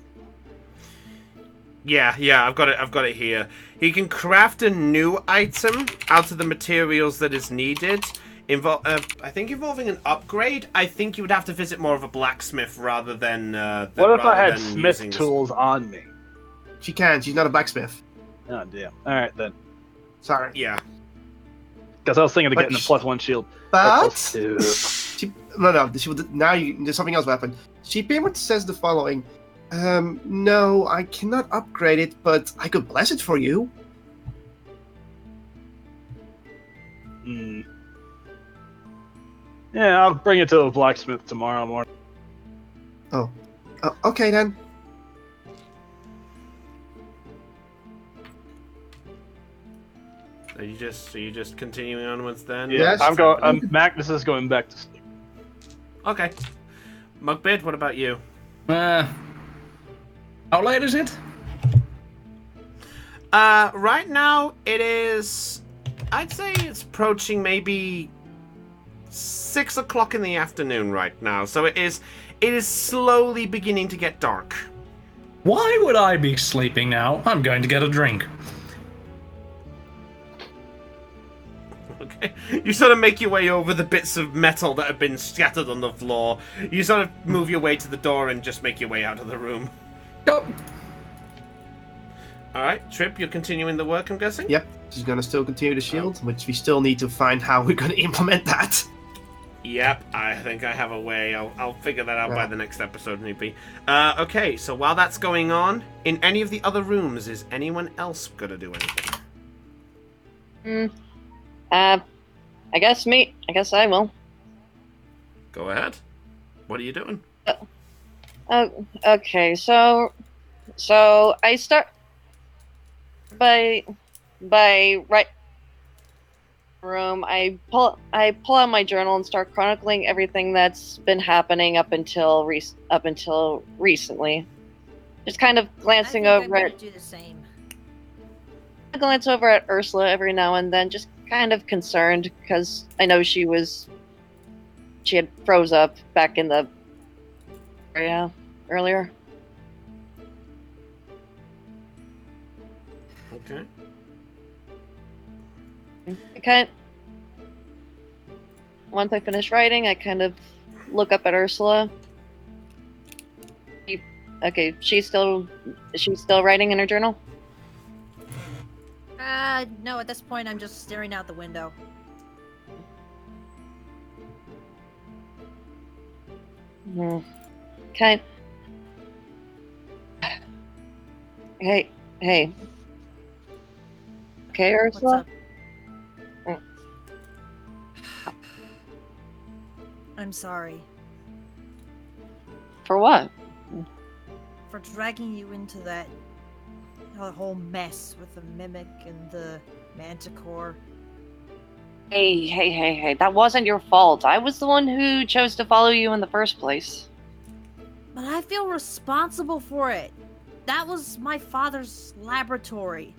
Yeah, I've got it here. He can craft a new item out of the materials that is needed. I think involving an upgrade. I think you would have to visit more of a blacksmith rather than. What if I had smith tools on me? She can. She's not a blacksmith. Oh damn! All right then. Sorry. Yeah. Because I was thinking of getting a +1 shield. But She, there's something else happened. She pretty much says the following: no, I cannot upgrade it, but I could bless it for you. Yeah, I'll bring it to a blacksmith tomorrow morning. Oh, okay then. Are you just continuing onwards then? Yeah, yes. Magnus is going back to sleep. Okay. Mugbeard, what about you? How late is it? Right now it is. I'd say it's approaching maybe 6 o'clock in the afternoon right now. So it is slowly beginning to get dark. Why would I be sleeping now? I'm going to get a drink. Okay. You sort of make your way over the bits of metal that have been scattered on the floor. You sort of move your way to the door and just make your way out of the room. Go. Alright, Trip, you're continuing the work, I'm guessing? Yep, she's going to still continue the shield, which we still need to find how we're going to implement that. Yep, I think I have a way. I'll figure that out by the next episode, maybe. Okay, so while that's going on, in any of the other rooms, is anyone else going to do anything? I guess me. I guess I will. Go ahead. What are you doing? Okay, so I start by right room. I pull out my journal and start chronicling everything that's been happening up until recently. Just kind of glancing over I'm gonna do the same. I glance over at Ursula every now and then, just kind of concerned because I know she had froze up back in the area earlier. Okay. Once I finish writing, I kind of look up at Ursula. Okay, she's still writing in her journal? No, at this point I'm just staring out the window. Okay. Hey. Okay, Ursula? What's up? I'm sorry. For what? For dragging you into that whole mess with the Mimic and the Manticore. Hey, that wasn't your fault. I was the one who chose to follow you in the first place. But I feel responsible for it. That was my father's laboratory.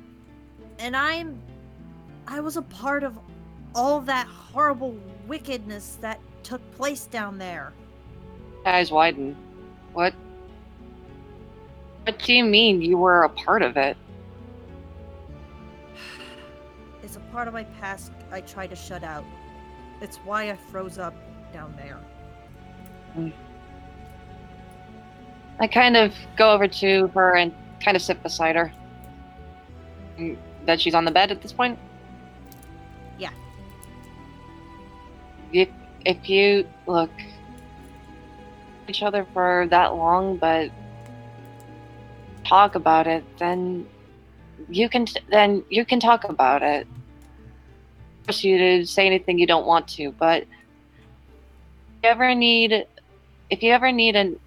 And I was a part of all that horrible wickedness that took place down there. Eyes widen. What do you mean you were a part of it? It's a part of my past I tried to shut out. It's why I froze up down there. I kind of go over to her and kind of sit beside her. That she's on the bed at this point? Yeah. If you look each other for that long, but talk about it, then you can talk about it. Force you to say anything you don't want to, but if you ever need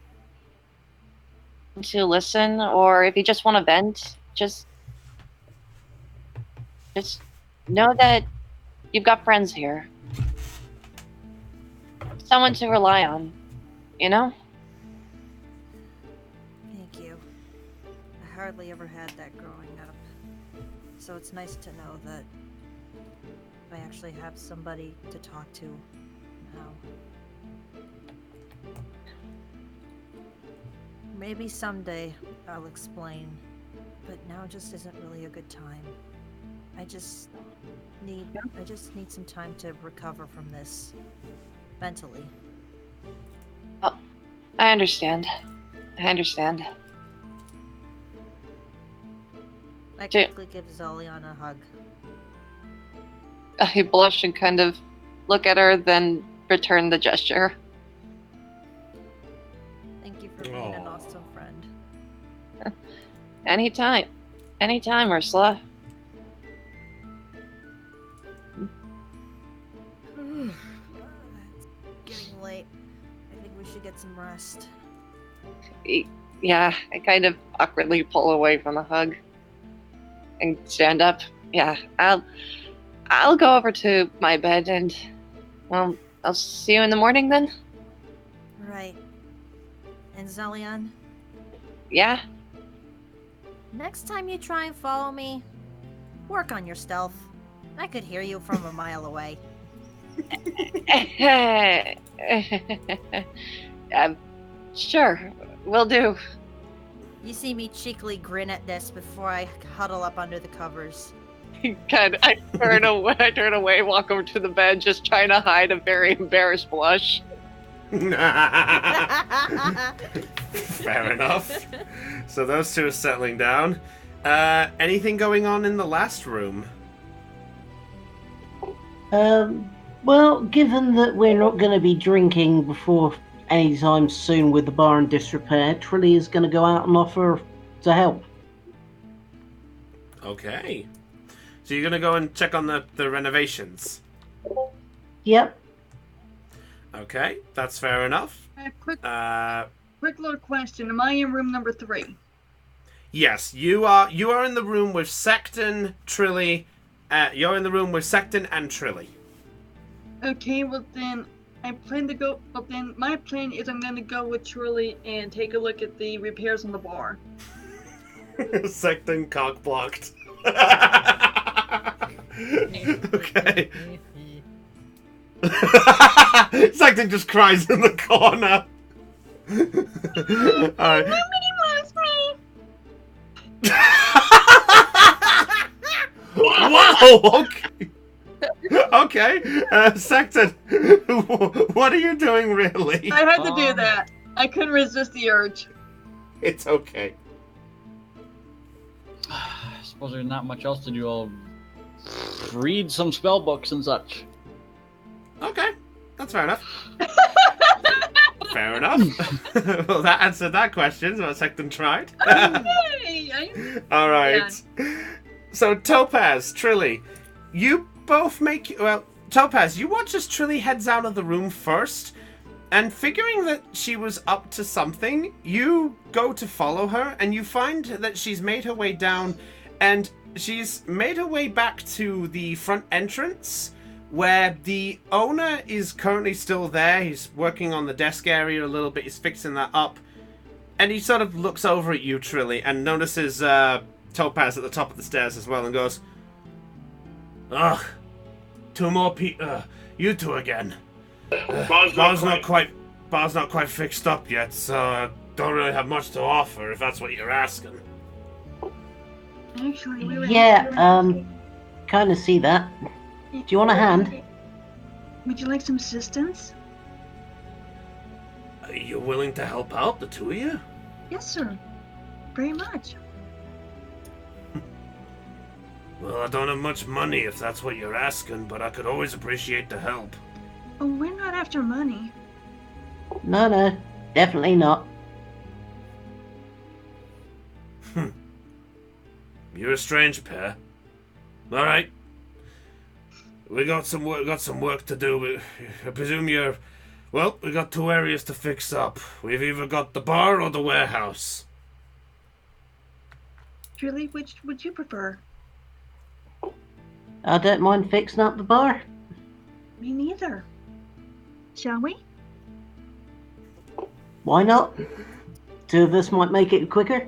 to listen, or if you just want to vent, just know that you've got friends here. Someone to rely on, you know? Thank you. I hardly ever had that growing up. So it's nice to know that I actually have somebody to talk to now. Maybe someday I'll explain, but now just isn't really a good time. I just need some time to recover from this mentally. Oh, I understand. I quickly give Zolian a hug. I blush and kind of look at her, then return the gesture. Thank you for being an awesome friend. Anytime, Ursula. It's getting late. I think we should get some rest. Yeah, I kind of awkwardly pull away from the hug and stand up. Yeah, I'll go over to my bed and, well, I'll see you in the morning then. Right. And Zolian? Yeah? Next time you try and follow me, work on your stealth. I could hear you from a mile away. Sure, will do. You see me cheekily grin at this before I huddle up under the covers. I turn away, walk over to the bed, just trying to hide a very embarrassed blush. Fair enough. So those two are settling down. Anything going on in the last room? Well, given that we're not going to be drinking before anytime soon with the bar in disrepair, Trilly is going to go out and offer to help. Okay. So you're going to go and check on the renovations? Yep. Okay, that's fair enough. Quick little question. Am I in room number 3? Yes, you are in the room with Sexton, Trilly. You're in the room with Sexton and Trilly. Okay, well then I plan to go. Well then, my plan is I'm going to go with Trilly and take a look at the repairs on the bar. Sexton cock-blocked. Okay. Sexton just cries in the corner. Alright. Nobody wants me. Wow! Okay. Okay. Sexton, what are you doing really? I had to do that. I couldn't resist the urge. It's okay. I suppose there's not much else to do. I'll read some spell books and such. Okay. That's fair enough. Fair enough. Well, that answered that question, so Sexton tried. Alright. So, Topaz, Trilly, you both make... Well, Topaz, you watch as Trilly heads out of the room first, and figuring that she was up to something, you go to follow her, and you find that she's made her way down, and she's made her way back to the front entrance, where the owner is currently still there. He's working on the desk area a little bit. He's fixing that up. And he sort of looks over at you, Trilly, and notices Topaz at the top of the stairs as well and goes, "Ugh, two more people. You two again. Bar's not quite fixed up yet, so I don't really have much to offer, if that's what you're asking." Actually, we were kind of see that. Do you want a hand? Would you like some assistance? Are you willing to help out, the two of you? Yes, sir. Very much. Well, I don't have much money if that's what you're asking, but I could always appreciate the help. Oh, we're not after money. No, definitely not. You're a strange pair. All right. We got some work to do. I presume you're... Well, we got two areas to fix up. We've either got the bar or the warehouse. Truly, which would you prefer? I don't mind fixing up the bar. Me neither. Shall we? Why not? Two of us might make it quicker,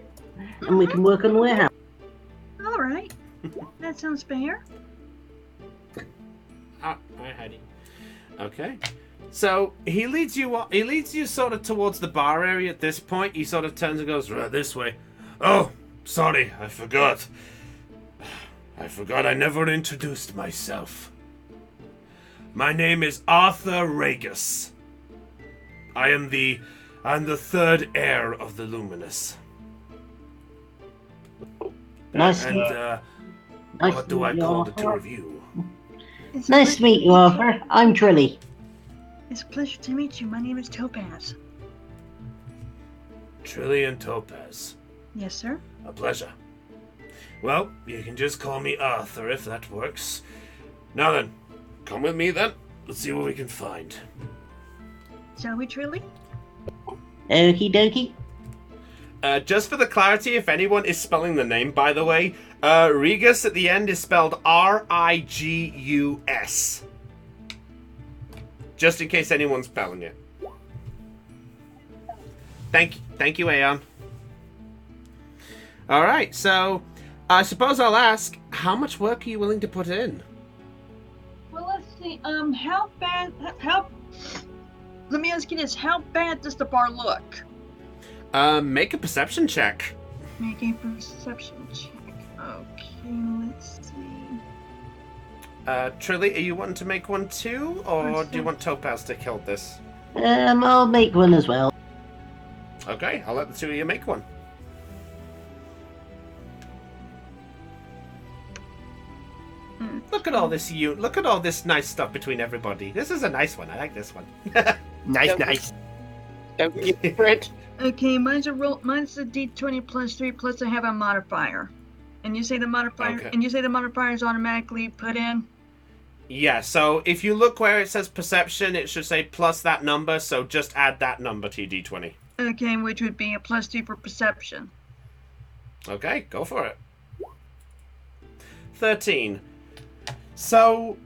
and we can work on the warehouse. All right. That sounds fair. Hi, Heidi. Okay. So he leads you sort of towards the bar area at this point. He sort of turns and goes, right this way. Oh, sorry, I forgot. I never introduced myself. My name is Arthur Ragus. I'm the third heir of the Luminous. Nice. And Nice what to do I meet you, call the Arthur. two of you? Nice to meet you, Arthur. I'm Trilly. It's a pleasure to meet you. My name is Topaz. Trilly and Topaz. Yes, sir. A pleasure. Well, you can just call me Arthur if that works. Now then, come with me then. Let's see what we can find. Shall we, Trilly? Okie dokie. Just for the clarity, if anyone is spelling the name, by the way, Rigus at the end is spelled R-I-G-U-S. Just in case anyone's spelling it. Thank you, Aeon. Alright, so I suppose I'll ask, how much work are you willing to put in? Well, let's see. How bad? Let me ask you this: how bad does the bar look? Make a perception check. Make a perception check. Okay, let's see. Trilly, are you wanting to make one too, or do you want Topaz to kill this? I'll make one as well. Okay, I'll let the two of you make one. Look at all this look at all this nice stuff between everybody. This is a nice one. I like this one. Nice. Don't get for it. Okay, mine's a D20 plus 3 plus I have a modifier. And you say the modifier Okay. and you say the modifier is automatically put in? Yeah, so if you look where it says perception, it should say plus that number, so just add that number to your D20. Okay, which would be a plus 2 for perception. Okay, go for it. 13. So,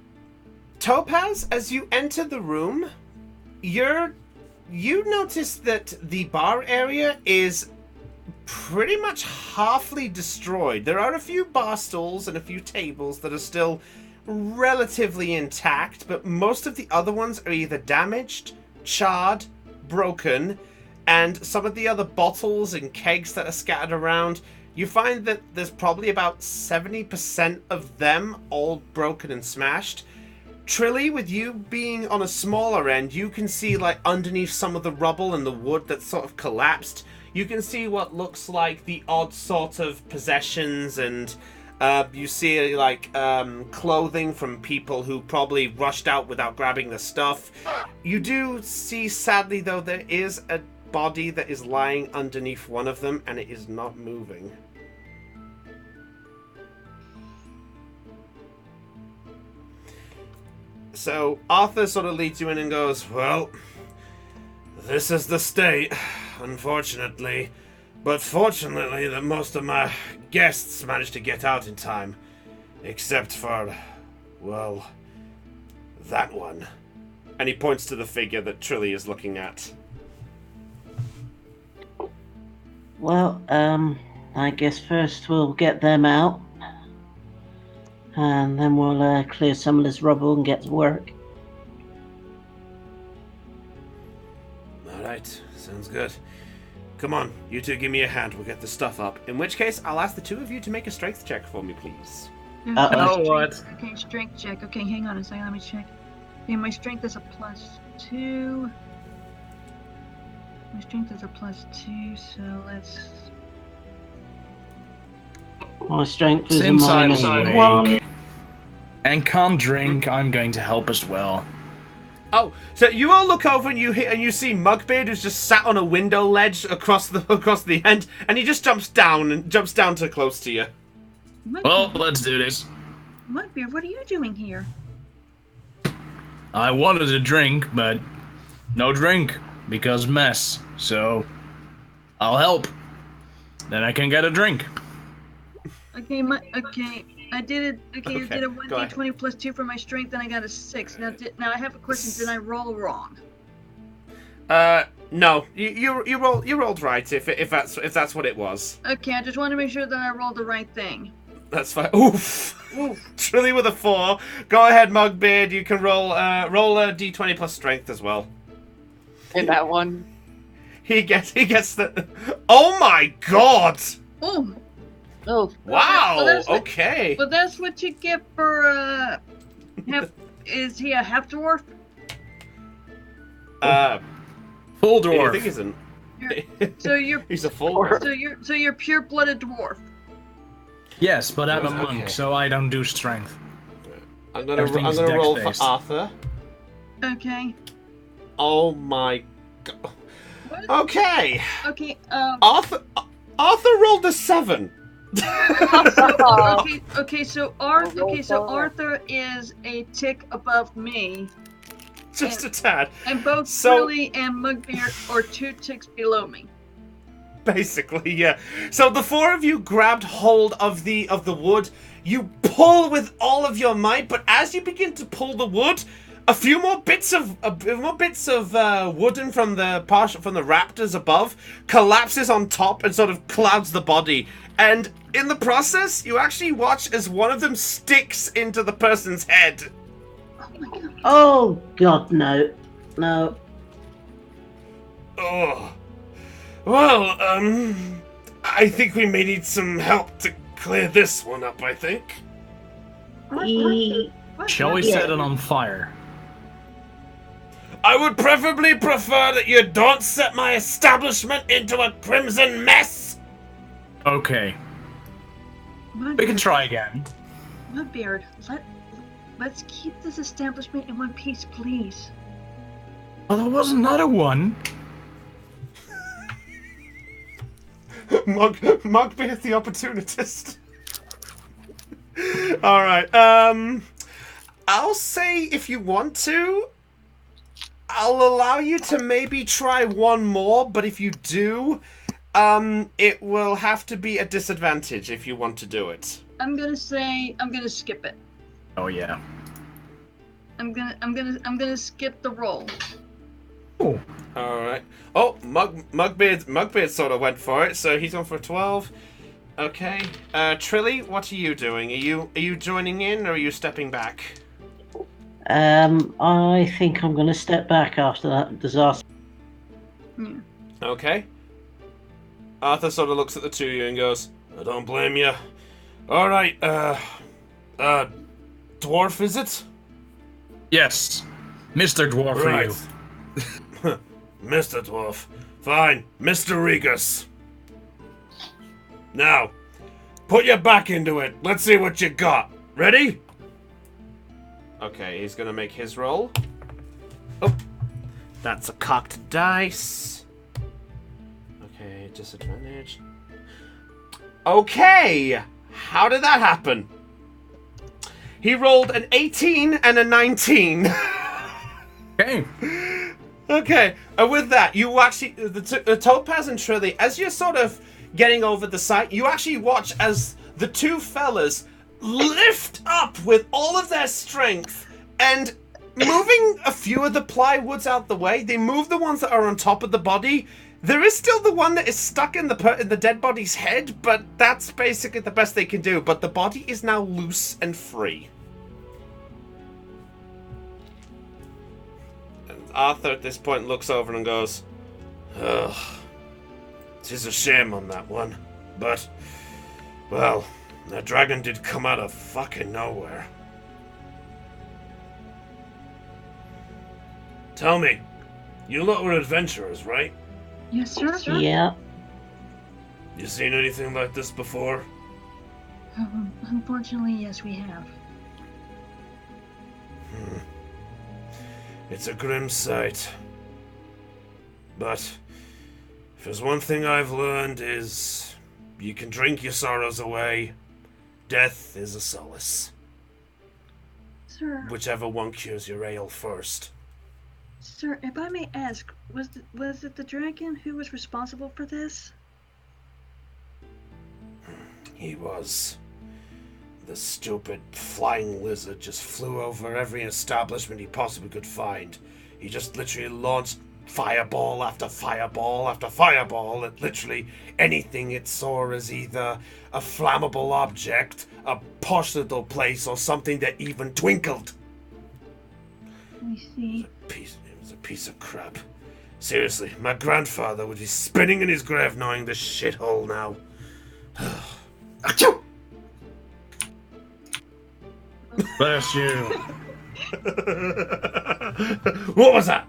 Topaz, as you enter the room, you notice that the bar area is pretty much halfly destroyed. There are a few bar stools and a few tables that are still relatively intact, but most of the other ones are either damaged, charred, broken, and some of the other bottles and kegs that are scattered around, you find that there's probably about 70% of them all broken and smashed. Trilly, with you being on a smaller end, you can see like underneath some of the rubble and the wood that's sort of collapsed, you can see what looks like the odd sort of possessions, and you see like clothing from people who probably rushed out without grabbing the stuff. You do see, sadly though, there is a body that is lying underneath one of them, and it is not moving. So Arthur sort of leads you in and goes, well, this is the state, unfortunately. But fortunately that most of my guests managed to get out in time. Except for, well, that one. And he points to the figure that Trilly is looking at. Well, I guess first we'll get them out. And then we'll clear some of this rubble and get to work. Alright, sounds good. Come on, you two give me a hand, we'll get the stuff up. In which case, I'll ask the two of you to make a strength check for me, please. Okay, strength check. Okay, hang on a second, let me check. Okay, my strength is a +2. My strength is a +2, so let's... My strength is a Since I'm -1. awake and can't drink, I'm going to help as well. Oh, so you all look over and you see Mugbeard, who's just sat on a window ledge across the end, and he just jumps down to close to you. Well, let's do this. Mugbeard, what are you doing here? I wanted a drink, but no drink because mess. So I'll help. Then I can get a drink. Okay, I did it. Okay, I did a 1d20 plus 2 for my strength, and I got a 6. Now I have a question. Did I roll wrong? No. You rolled right if that's what it was. Okay, I just want to make sure that I rolled the right thing. That's fine. Oof. Trilly with a 4. Go ahead, Mugbeard. You can roll a d20 plus strength as well. In that one. He gets the. Oh my god! Oh, Oh. Wow. Well, that's what- Okay. but that's what you get for is he a half dwarf? Full I dwarf. think he's an. So you're He's a full. so you're pure blooded dwarf. Yes, but I'm a Okay. monk, so I don't do strength. I'm gonna Everything's roll dex-based. for Arthur. Okay. Oh my god. What? Okay. Okay. Arthur rolled a 7. Okay. So Arthur is a tick above me, Just a tad. and both So- Trilly and Mugbeard are 2 ticks below me. Basically, yeah. So the 4 of you grabbed hold of the wood. You pull with all of your might, but as you begin to pull the wood, a few more bits of wooden from the raptors above collapses on top and sort of clouds the body. And in the process, you actually watch as one of them sticks into the person's head. Oh my god. Oh God, no, no. Oh. Well, I think we may need some help to clear this one up, I think. Shall we set it on fire? I would preferably prefer that you don't set my establishment into a crimson mess. Okay, we can try again. Mugbeard, let's keep this establishment in one piece, please. Well, there was another one. Mugbeard the opportunist. Alright, I'll say if you want to, I'll allow you to maybe try one more, but if you do, it will have to be a disadvantage if you want to do it. I'm gonna skip it. Oh yeah. I'm gonna skip the roll. Oh. Alright. Oh, Mugbeard sort of went for it, so he's on for 12. Okay. Trilly, what are you doing? Are you joining in or are you stepping back? I think I'm going to step back after that disaster. Yeah. Okay. Arthur sort of looks at the two of you and goes, I don't blame you. Alright, dwarf, is it? Yes, Mr. Dwarf for you. Mr. Dwarf. Fine, Mr. Regus. Now, put your back into it. Let's see what you got. Ready? Okay, he's gonna make his roll. Oh, that's a cocked dice. Okay, disadvantage. Okay, how did that happen? He rolled an 18 and a 19. Okay. Okay, with that, you actually, the Topaz and Trilly, as you're sort of getting over the site, you actually watch as the two fellas lift up with all of their strength and moving a few of the plywoods out the way. They move the ones that are on top of the body. There is still the one that is stuck in the dead body's head, but that's basically the best they can do. But the body is now loose and free. Arthur at this point looks over and goes, ugh, 'tis a shame on that one, but, well, that dragon did come out of fucking nowhere. Tell me, you lot were adventurers, right? Yes, sir. Yeah. You seen anything like this before? Unfortunately, yes, we have. It's a grim sight. But if there's one thing I've learned is you can drink your sorrows away. Death is a solace. Sir, Whichever one cures your ale first. sir, if I may ask, was it the dragon who was responsible for this? He was. The stupid flying lizard just flew over every establishment he possibly could find. He just literally launched fireball after fireball after fireball at literally anything it saw as either a flammable object, a posh little place, or something that even twinkled. I see. It was a piece of crap. Seriously, my grandfather would be spinning in his grave knowing this shithole now. Achoo! Bless you. What was that?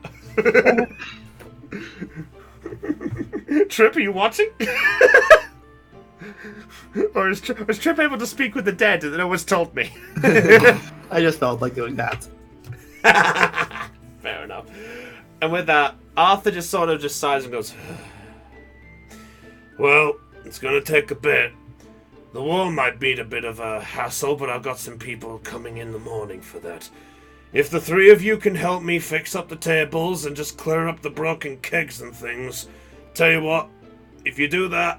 Trip, are you watching? Or is Trip able to speak with the dead that no one's told me? I just felt like doing that. Fair enough. And with that, Arthur just sort of just sighs and goes, well, it's gonna take a bit. The wall might be a bit of a hassle, but I've got some people coming in the morning for that. If the three of you can help me fix up the tables and just clear up the broken kegs and things, tell you what, if you do that,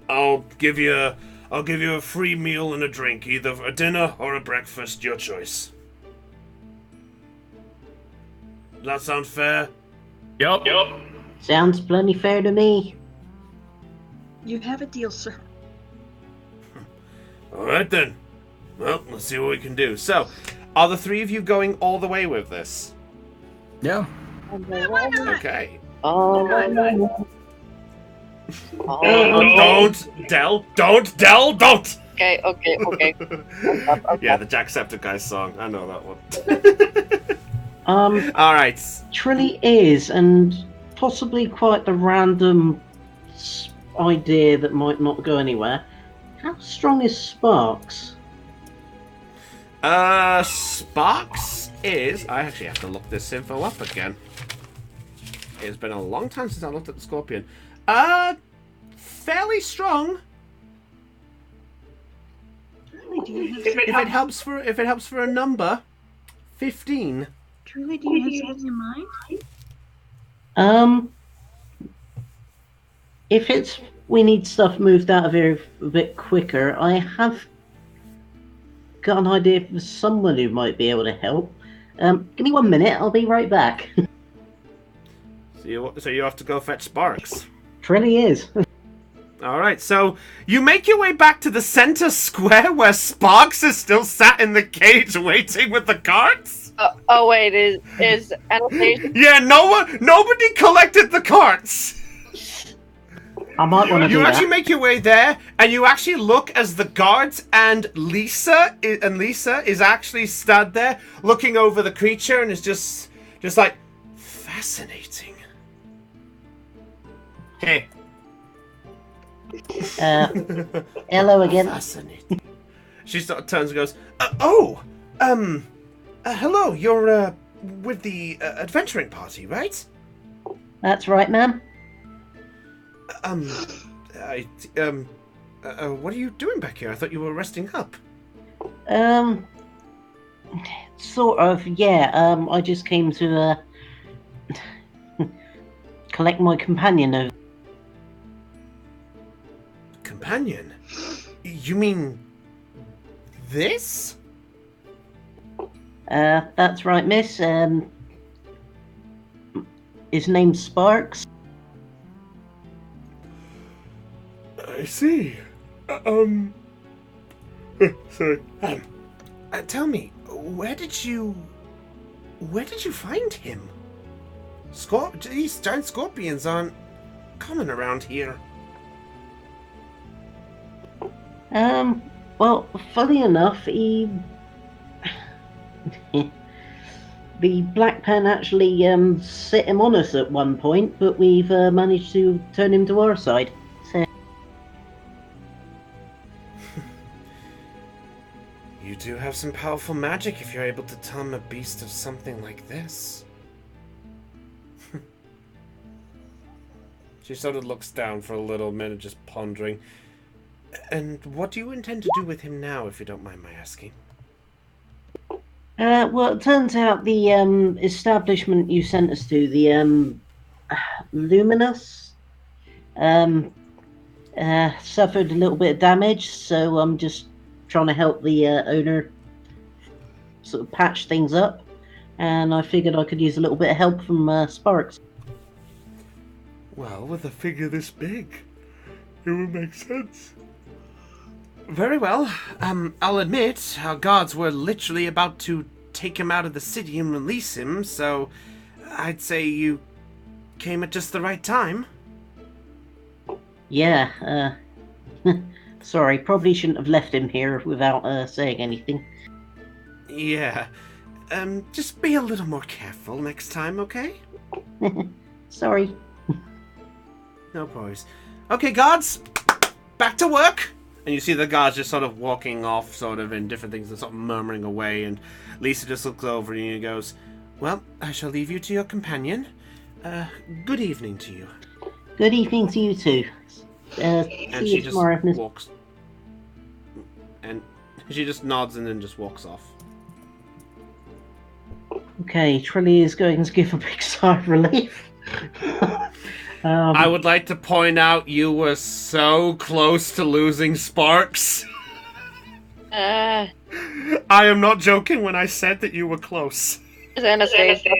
I'll give you a free meal and a drink, either a dinner or a breakfast, your choice. Does that sound fair? Yup. Sounds plenty fair to me. You have a deal, sir. Alright then. Well, let's see what we can do. So, are the three of you going all the way with this? Yeah. Okay. Don't! Okay. Yeah, the Jacksepticeye song. I know that one. Alright. Trilly is, and possibly quite the random idea that might not go anywhere. How strong is Sparks? Sparks is... I actually have to look this info up again. It's been a long time since I looked at the Scorpion. Fairly strong. If it helps for a number, 15. Truly, do you have something in mind? If it's we need stuff moved out of here a bit quicker, I have got an idea for someone who might be able to help. Give me 1 minute, I'll be right back. So you have to go fetch Sparks. Trilly is. Alright, so you make your way back to the center square where Sparks is still sat in the cage waiting with the carts? Wait, is Anastasia? Yeah, nobody collected the carts! I might want to do You that. actually make your way there, and you actually look as the guards and Lisa is actually stood there, looking over the creature, and is just like, fascinating. Hey. Hello again. Fascinating. She sort of turns and goes, hello, you're, with the, adventuring party, right? That's right, ma'am. What are you doing back here? I thought you were resting up. Sort of, yeah. I just came to, collect my companion over. Companion? You mean... this? That's right, miss. His name's Sparks. I see. Sorry. Tell me, where did you find him? These giant scorpions aren't common around here. Well, funny enough, the Black Pen actually set him on us at one point, but we've managed to turn him to our side. So... You do have some powerful magic if you're able to tame a beast of something like this. She sort of looks down for a little minute, just pondering. And what do you intend to do with him now, if you don't mind my asking? Well, it turns out the establishment you sent us to, the Luminous, suffered a little bit of damage, so I'm just trying to help the owner sort of patch things up, and I figured I could use a little bit of help from Sparks. Well, with a figure this big, it would make sense. Very well. I'll admit, our guards were literally about to take him out of the city and release him, so I'd say you came at just the right time. Yeah, sorry, probably shouldn't have left him here without saying anything. Yeah. Just be a little more careful next time, okay? Sorry. No worries. Okay, guards, back to work! And you see the guards just sort of walking off, sort of, in different things, and sort of murmuring away, and Lisa just looks over and goes, well, I shall leave you to your companion. Good evening to you. Good evening to you too. And See she you just tomorrow. walks. And she just nods and then just walks off. Okay, Trilly is going to give a big sigh of relief. I would like to point out you were so close to losing Sparks. I am not joking when I said that you were close. Is Anastasia?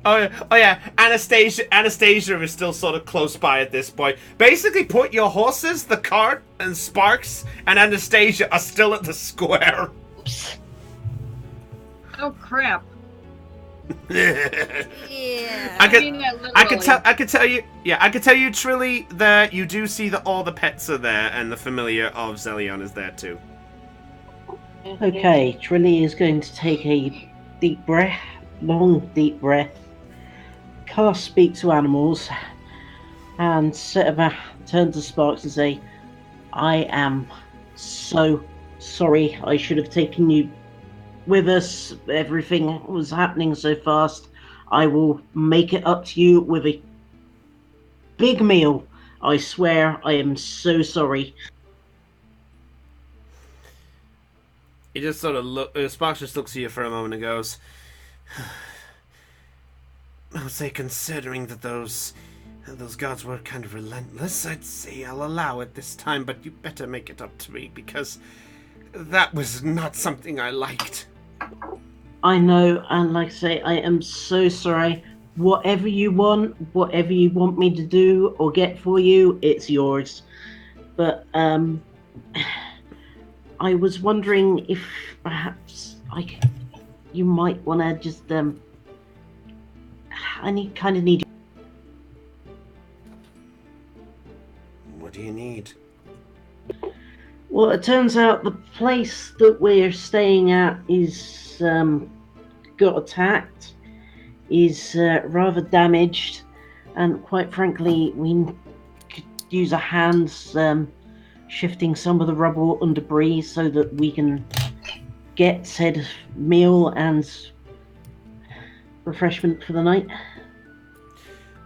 Oh yeah. Anastasia is still sort of close by at this point. Basically, put your horses, the cart, and Sparks, and Anastasia are still at the square. Oh crap. Yeah. I I could tell you, Trilly, that you do see that all the pets are there, and the familiar of Zelion is there too. Okay, Trilly is going to take a deep breath, long deep breath, cast Speak to Animals, and turn to Sparks and say, I am so sorry. I should have taken you with us. Everything was happening so fast. I will make it up to you with a big meal. I swear, I am so sorry. He just sort of Sparks just looks at you for a moment and goes, I would say, considering that those guards were kind of relentless, I'd say I'll allow it this time, but you better make it up to me, because that was not something I liked. I know, and like I say, I am so sorry. Whatever you want me to do or get for you, it's yours. But I was wondering if perhaps you might want to just I need. What do you need? Well, it turns out the place that we're staying at is got attacked, is rather damaged, and quite frankly, we could use a hand shifting some of the rubble and debris so that we can get said meal and refreshment for the night.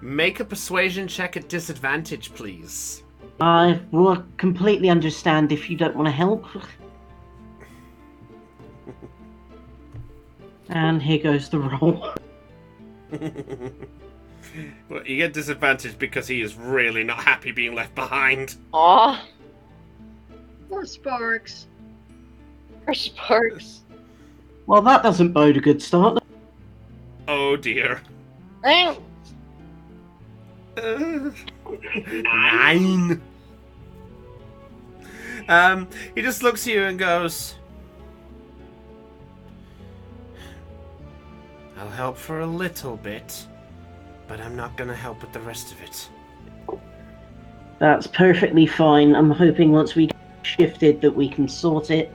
Make a persuasion check at disadvantage, please. I will completely understand if you don't want to help. And here goes the roll. Well, you get disadvantage because he is really not happy being left behind. Aw. Poor Sparks. Poor Sparks. Well, that doesn't bode a good start. Oh dear. 9. 9. He just looks at you and goes, I'll help for a little bit, but I'm not gonna help with the rest of it. That's perfectly fine. I'm hoping once we get shifted that we can sort it,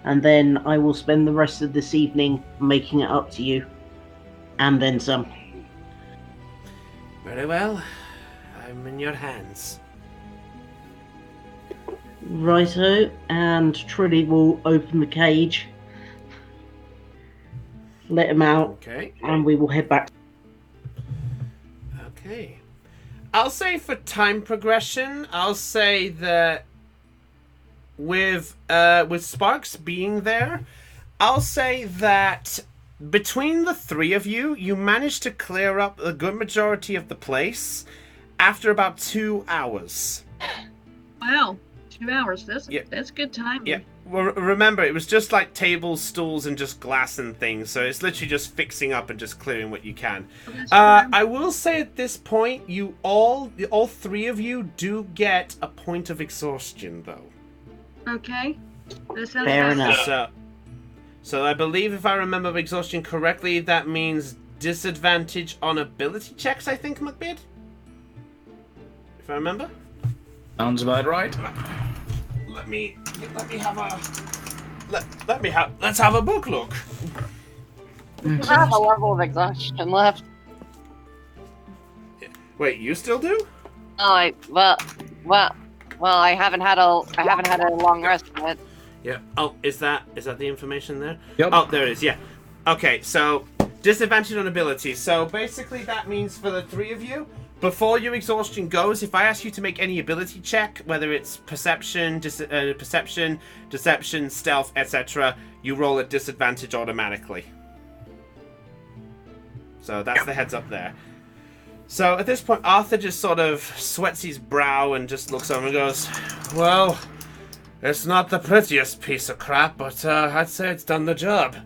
and then I will spend the rest of this evening making it up to you. And then some. Very well. I'm in your hands. Righto, and Trilly will open the cage, let him out, Okay. and we will head back. Okay. I'll say for time progression, I'll say that with Sparks being there, I'll say that between the three of you, you managed to clear up a good majority of the place after about 2 hours. Wow. 2 hours. That's Yeah. that's good timing. Yeah. Well, remember, it was just like tables, stools, and just glass and things. So it's literally just fixing up and just clearing what you can. That's fair. I will say at this point, you all three of you do get a point of exhaustion, though. Okay. That sounds Fair good. enough. So I believe if I remember exhaustion correctly, that means disadvantage on ability checks. I think, McBeard. If I remember. Sounds about right. Let's have a book look. I have a level of exhaustion left. Wait, you still do? Oh, I haven't had a long rest yet. Yeah. Oh, is that the information there? Yep. Oh, there it is. Yeah. Okay. So disadvantage on ability. So basically, that means for the three of you, before your exhaustion goes, if I ask you to make any ability check, whether it's perception, deception, stealth, etc., you roll at disadvantage automatically. So that's the heads up there. So at this point, Arthur just sort of sweats his brow and just looks over and goes, "Well, it's not the prettiest piece of crap, but I'd say it's done the job.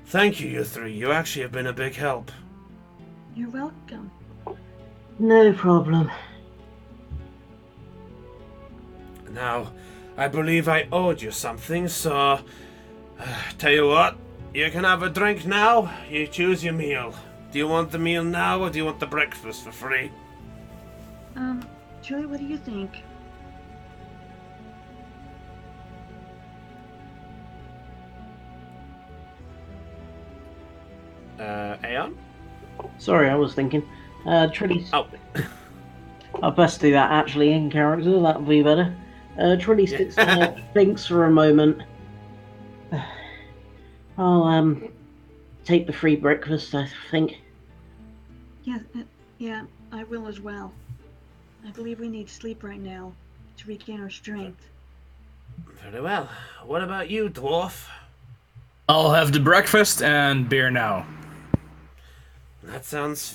Thank you, you three. You actually have been a big help." You're welcome. No problem. Now, I believe I owed you something, so tell you what, you can have a drink now. You choose your meal. Do you want the meal now, or do you want the breakfast for free? Julie, what do you think? Aeon? Sorry, I was thinking. Trilly. Oh. I'll best do that actually in character. That'll be better. Trilly sits there, thinks for a moment. I'll take the free breakfast, I think. Yeah, I will as well. I believe we need sleep right now to regain our strength. Very well. What about you, dwarf? I'll have the breakfast and beer now. That sounds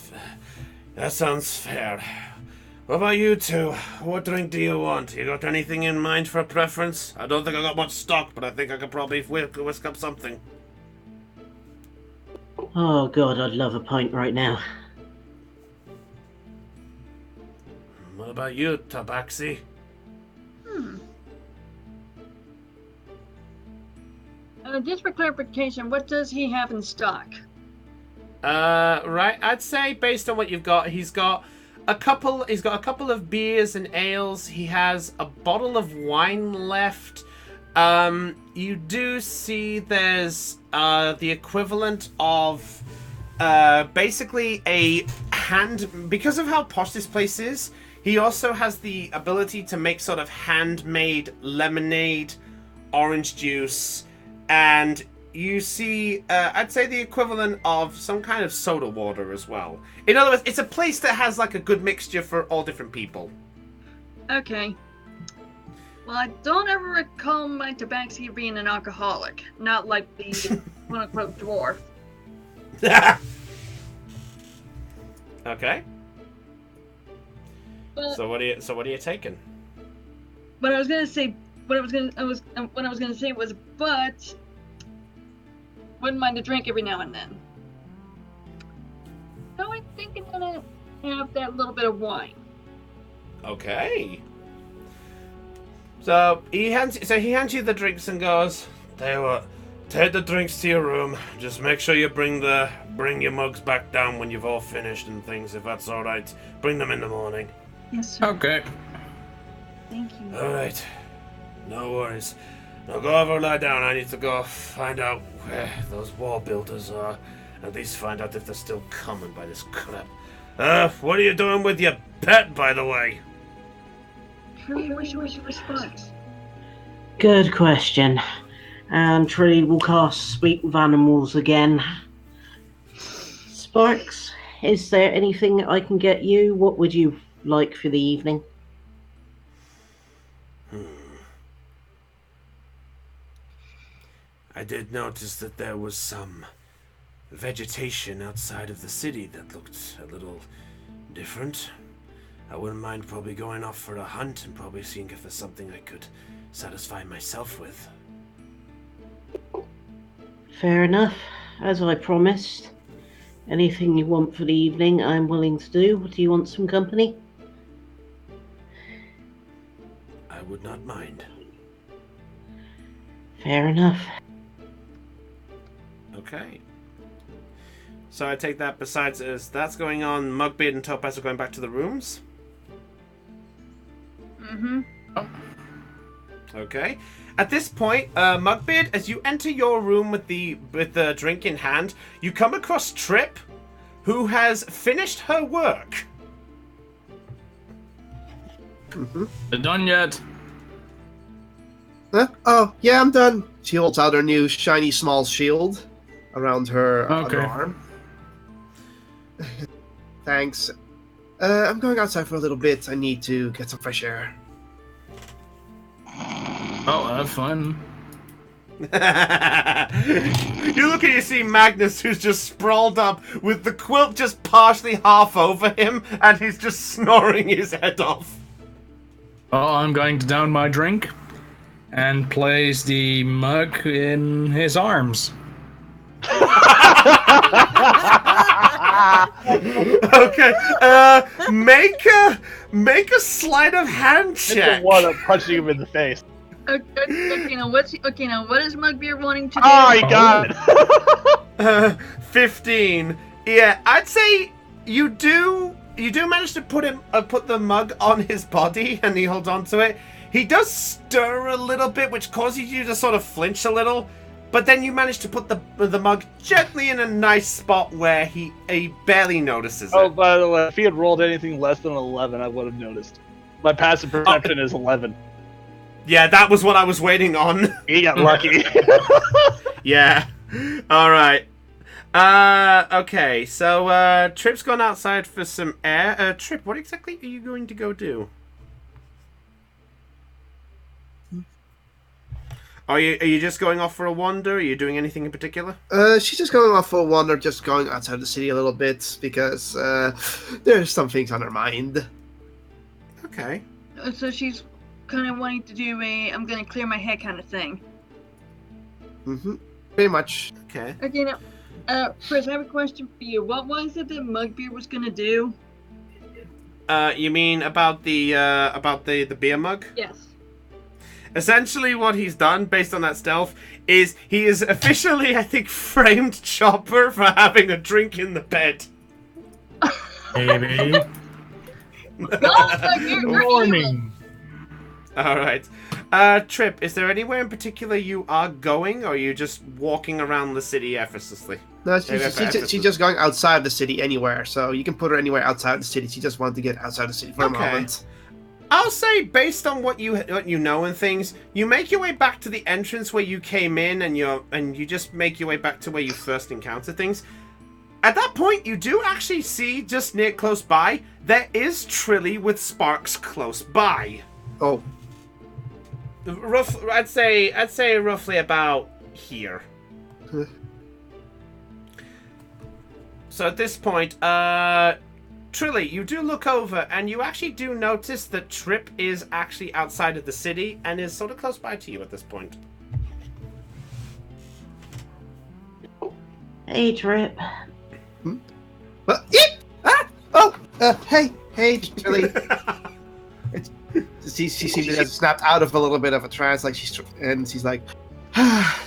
fair. What about you two? What drink do you want? You got anything in mind for a preference? I don't think I got much stock, but I think I could probably whisk up something. Oh god, I'd love a pint right now. What about you, Tabaxi? Just for clarification, what does he have in stock? Right. I'd say based on what you've got, he's got a couple of beers and ales. He has a bottle of wine left. You do see there's the equivalent of basically a hand, because of how posh this place is. He also has the ability to make sort of handmade lemonade, orange juice, and you see, I'd say the equivalent of some kind of soda water as well. In other words, it's a place that has like a good mixture for all different people. Okay. Well, I don't ever recall my Tabaxi being an alcoholic. Not like the quote-unquote dwarf. Okay. But So what are you taking? what I was gonna say was, but wouldn't mind a drink every now and then. So I think I'm gonna have that little bit of wine. Okay. So he hands you the drinks and goes, "Tell you what, take the drinks to your room. Just make sure you bring your mugs back down when you've all finished and things, if that's all right. Bring them in the morning." Yes, sir. Okay. Thank you. All right. No worries. Now go over and lie down. I need to go find out where those wall builders are. At least find out if they're still coming by this crap. What are you doing with your pet, by the way? Truly wish your response. Good question. And Trilly will cast Speak with Animals again. Sparks, is there anything I can get you? What would you like for the evening? I did notice that there was some vegetation outside of the city that looked a little different. I wouldn't mind probably going off for a hunt and probably seeing if there's something I could satisfy myself with. Fair enough. As I promised, anything you want for the evening, I'm willing to do. Do you want some company? I would not mind. Fair enough. Okay. So I take that besides as that's going on, Mugbeard and Topaz are going back to the rooms. Mm-hmm. Okay. At this point, Mugbeard, as you enter your room with the drink in hand, you come across Trip, who has finished her work. Done yet? Huh? Oh, yeah, I'm done. She holds out her new shiny small shield around her other arm. Thanks. I'm going outside for a little bit. I need to get some fresh air. Oh, have fun. You look and you see Magnus, who's just sprawled up with the quilt just partially half over him, and he's just snoring his head off. Oh, I'm going to down my drink and place the mug in his arms. Okay, make a sleight of hand check. One up punching him in the face. Okay, now what is Mugbeard wanting to do? Oh, you got it. 15. Yeah, I'd say you do manage to put the mug on his body, and he holds on to it. He does stir a little bit, which causes you to sort of flinch a little. But then you manage to put the mug gently in a nice spot where he barely notices it. Oh, by the way, if he had rolled anything less than 11, I would have noticed. My passive perception is 11. Yeah, that was what I was waiting on. He got lucky. Yeah. All right. Okay. So Trip's gone outside for some air. Trip, what exactly are you going to go do? Are you just going off for a wander? Are you doing anything in particular? She's just going off for a wander, just going outside the city a little bit, because there's some things on her mind. Okay. So she's kind of wanting to do a I'm gonna clear my head kind of thing. Pretty much. Okay. Okay, now, Chris, I have a question for you. What was it that Mugbeard was gonna do? You mean about the beer mug? Yes. Essentially, what he's done, based on that stealth, is he is officially, I think, framed Chopper for having a drink in the bed. Maybe. Warning. All right. Trip, is there anywhere in particular you are going, or are you just walking around the city effortlessly? No, she's just going outside the city anywhere, so you can put her anywhere outside the city. She just wanted to get outside the city for a moment. I'll say, based on what you know and things, you make your way back to the entrance where you came in, and you just make your way back to where you first encountered things. At that point, you do actually see, just close by, there is Trilly with Sparks close by. Oh. I'd say roughly about here. So at this point, Trilly, you do look over, and you actually do notice that Trip is actually outside of the city and is sort of close by to you at this point. Hey, Trip. Hey, Trilly. She seems to have snapped out of a little bit of a trance, like she's like,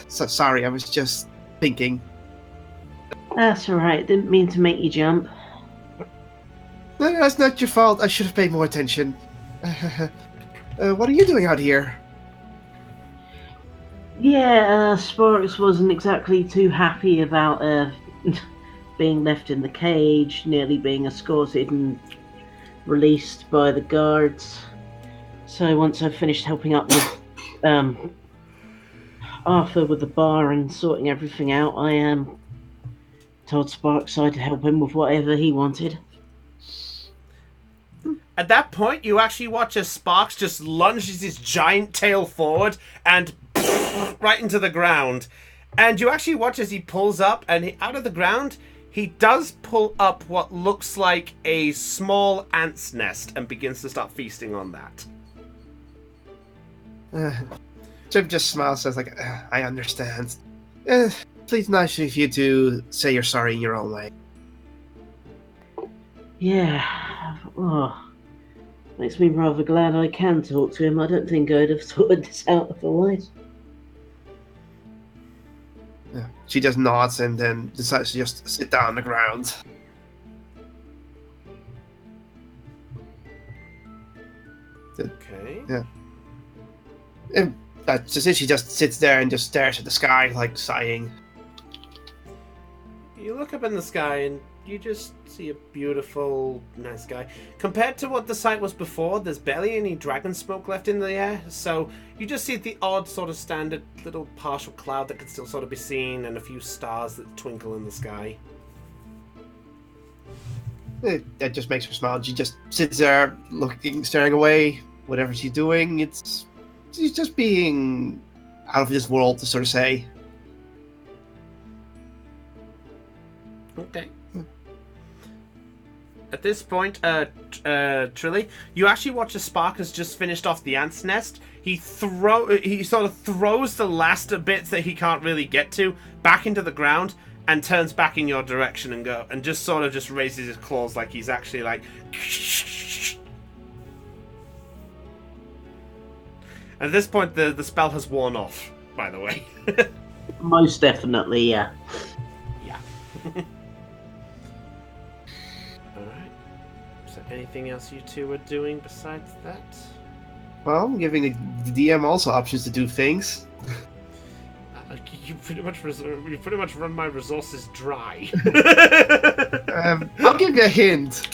so sorry, I was just thinking. That's alright, didn't mean to make you jump. No, that's not your fault. I should have paid more attention. What are you doing out here? Yeah, Sparks wasn't exactly too happy about being left in the cage, nearly being escorted and released by the guards. So once I finished helping up with Arthur with the bar and sorting everything out, I told Sparks I'd help him with whatever he wanted. At that point, you actually watch as Sparks just lunges his giant tail forward and right into the ground. And you actually watch as he pulls up, and out of the ground, he does pull up what looks like a small ant's nest and begins to start feasting on that. Trip just smiles, says like, I understand. Please nice of you to say you're sorry in your own way. Yeah. Oh, makes me rather glad I can talk to him. I don't think I'd have sorted this out otherwise. Yeah. She just nods and then decides to just sit down on the ground. Okay. Yeah. And that's just it. She just sits there and just stares at the sky, like sighing. You look up in the sky and you just see a beautiful, nice sky. Compared to what the site was before, there's barely any dragon smoke left in the air, so you just see the odd sort of standard little partial cloud that can still sort of be seen and a few stars that twinkle in the sky. That just makes her smile. She just sits there, looking, staring away. Whatever she's doing, she's just being out of this world, to sort of say. Okay. At this point, Trilly, you actually watch a Spark has just finished off the ant's nest. He sort of throws the last bits that he can't really get to back into the ground and turns back in your direction and just sort of just raises his claws like he's actually like. At this point, the spell has worn off, by the way. Most definitely, yeah. Yeah. Alright. So anything else you two are doing besides that? Well, I'm giving the DM also options to do things. You pretty much run my resources dry. I'll give you a hint.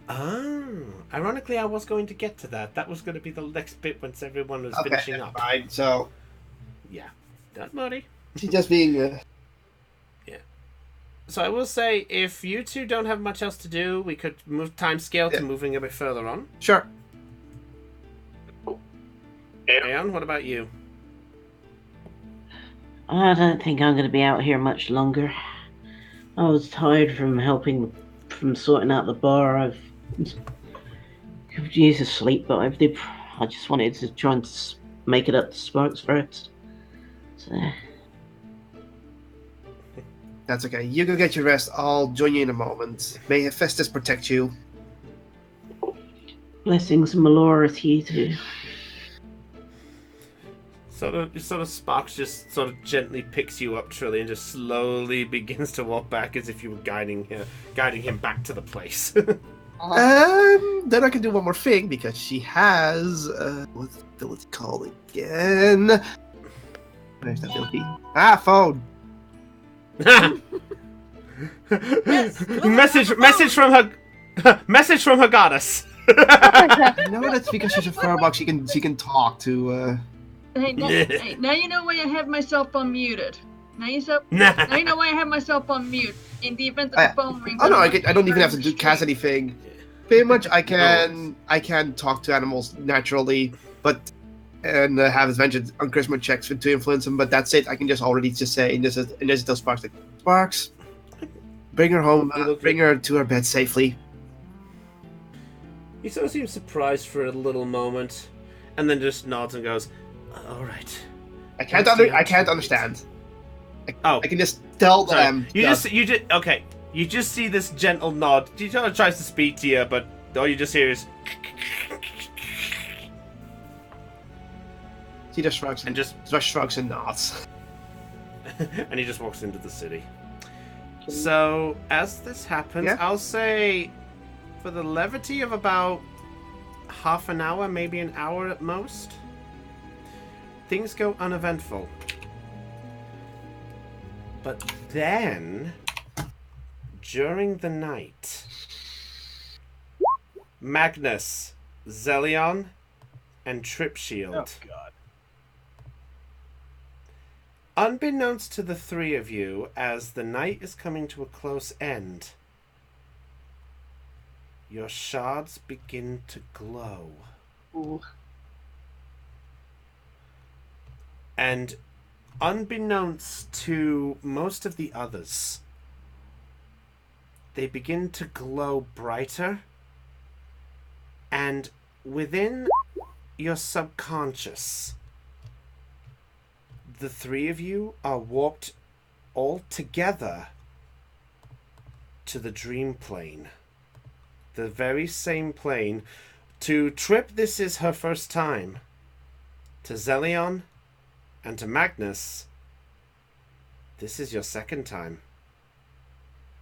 Oh, ironically, I was going to get to that. That was going to be the next bit once everyone was finishing up. Fine. So, yeah, don't worry. She's just being. Yeah. So I will say, if you two don't have much else to do, we could move time scale to moving a bit further on. Sure. Aeon, what about you? I don't think I'm going to be out here much longer. I was tired from sorting out the bar. I've could use a sleep, but I just wanted to try and make it up to Sparks first. So. That's okay. You go get your rest. I'll join you in a moment. May Hephaestus protect you. Blessings and Melora to you too. Sort of Sparks just sort of gently picks you up, Trilly, and just slowly begins to walk back as if you were guiding him back to the place. Then I can do one more thing because she has what's the ability called again? Where's that ability? Phone. Message from her. Message from her goddess. No, that's because she's a firebox. She can talk to. Hey, now you know why I have myself unmuted. Now you know why I have myself on mute. In the event that the phone rings. Oh no, I don't even have to cast anything. Pretty much, I can talk to animals naturally, and have advantage on charisma checks to influence them. But that's it. I can just already say, and this is tell Sparks like, Sparks, bring her home, bring her to her bed safely. He sort of seems surprised for a little moment, and then just nods and goes, "All right." I can't understand. I can just tell them. You just see this gentle nod. He sort of tries to speak to you, but all you just hear is. He just shrugs and nods. And he just walks into the city. So as this happens, I'll say, for the levity of about half an hour, maybe an hour at most, things go uneventful. But then, during the night, Magnus, Zelion, and Tripshield. Oh, God. Unbeknownst to the three of you, as the night is coming to a close end, your shards begin to glow. Ooh. And unbeknownst to most of the others, they begin to glow brighter, and within your subconscious, the three of you are warped all together to the dream plane. The very same plane. To Trip, this is her first time. To Zelion and to Magnus, this is your second time.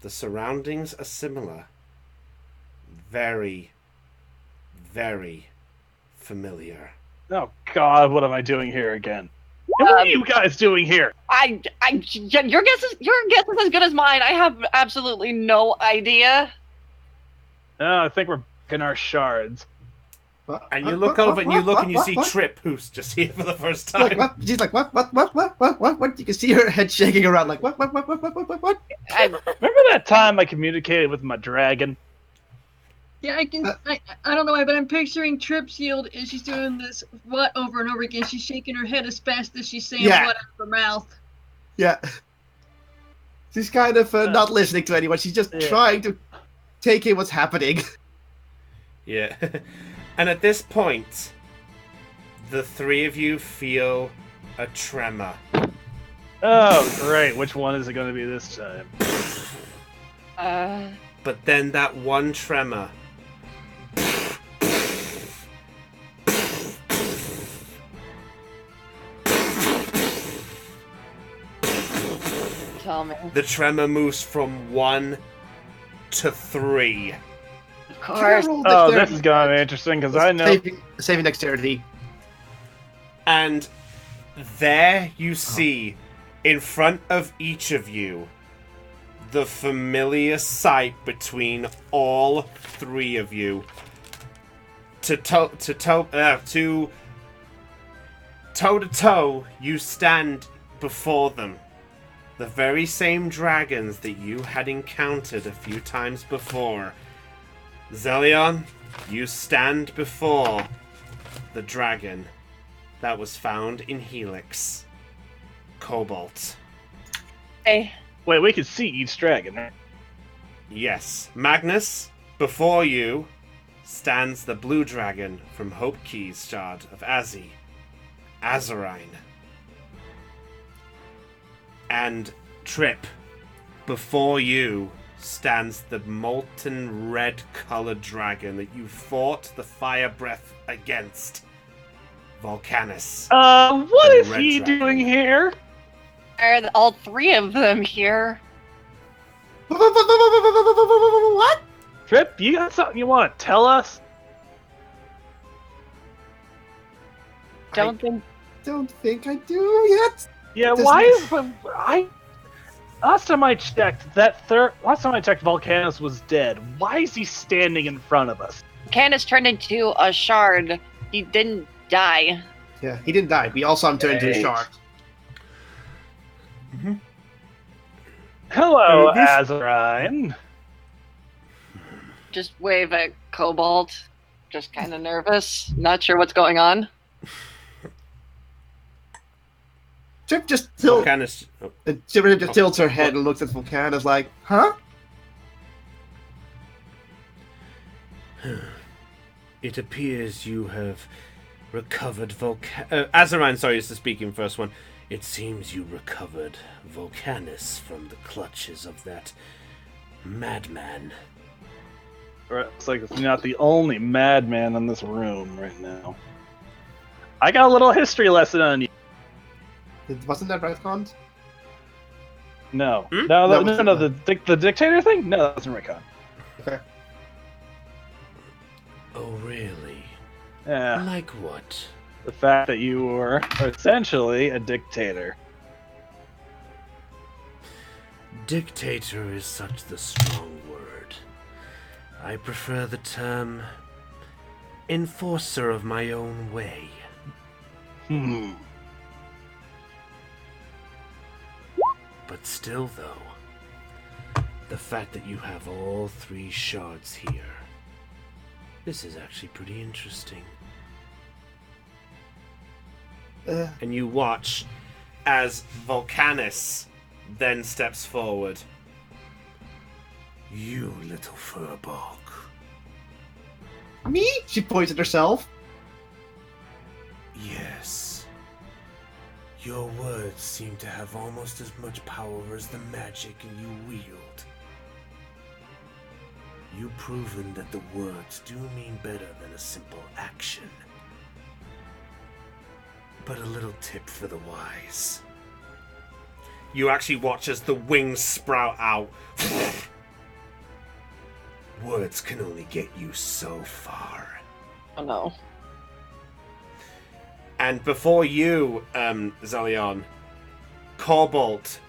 The surroundings are similar. Very, very familiar. Oh God, what am I doing here again? And what are you guys doing here? Your guess is as good as mine. I have absolutely no idea. I think we're in our shards. And you look over and you look and you see Trip, who's just here for the first time. Like, what? She's like, what? You can see her head shaking around, like, what? Remember that time I communicated with my dragon? Yeah, I can. I don't know why, but I'm picturing Trip's yield, and she's doing this what over and over again. She's shaking her head as fast as she's saying what out of her mouth. Yeah. She's kind of not listening to anyone. She's just trying to take in what's happening. Yeah. And at this point, the three of you feel a tremor. Oh, great. Which one is it going to be this time? But then that one tremor. Tell me. The tremor moves from 1 to 3. Of course. Oh, this is going to be interesting because I know. Saving dexterity. And there you see, in front of each of you, the familiar sight between all three of you. To toe to toe, you stand before them. The very same dragons that you had encountered a few times before. Zelion, you stand before the dragon that was found in Helix. Cobalt. Hey. Wait, we can see each dragon, right? Yes. Magnus, before you stands the blue dragon from Hope Key's shard of Azzy, Azarine. And Trip, before you stands the molten red-colored dragon that you fought the fire breath against, Volcanus. What is he doing here? Are all three of them here? What? Trip, you got something you want to tell us? Don't think I do yet. Yeah, last time I checked, Volcanus was dead. Why is he standing in front of us? Candace turned into a shard. He didn't die. Yeah, he didn't die. We all saw him turn into a shard. Mm-hmm. Hello, Azarine. Just wave at Cobalt. Just kind of nervous. Not sure what's going on. Trip just tilts her head and looks at Volcanus like, huh? It appears you have recovered Azarine, sorry, is the speaking first one. It seems you recovered Volcanus from the clutches of that madman. Looks like it's not the only madman in this room right now. I got a little history lesson on you. Wasn't that retconned? No. No, the dictator thing? No, that wasn't retconned. Okay. Oh, really? Yeah. Like what? The fact that you were essentially a dictator. Dictator is such the strong word. I prefer the term enforcer of my own way. But still, though, the fact that you have all three shards here, this is actually pretty interesting. And you watch as Volcanus then steps forward. You little furball. Me? She points at herself. Yes. Your words seem to have almost as much power as the magic you wield. You've proven that the words do mean better than a simple action. But a little tip for the wise. You actually watch as the wings sprout out. Words can only get you so far. Oh no. And before you, Zelion, Cobalt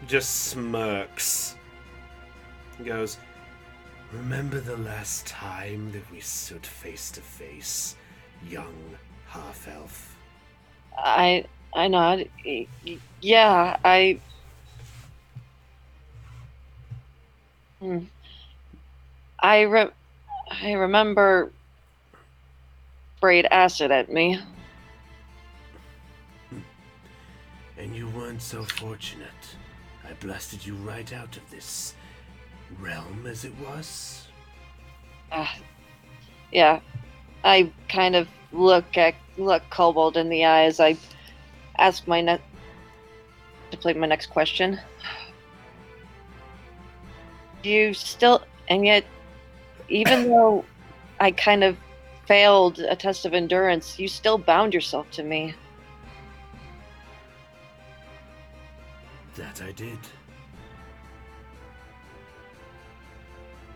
just smirks. He goes, remember the last time that we stood face to face, young half-elf? I nod. Yeah, I remember sprayed acid at me. And you weren't so fortunate. I blasted you right out of this realm, as it was. Yeah. I kind of look Kobold in the eye as I ask to play my next question. You still, and yet, even though I kind of failed a test of endurance, you still bound yourself to me. That I did.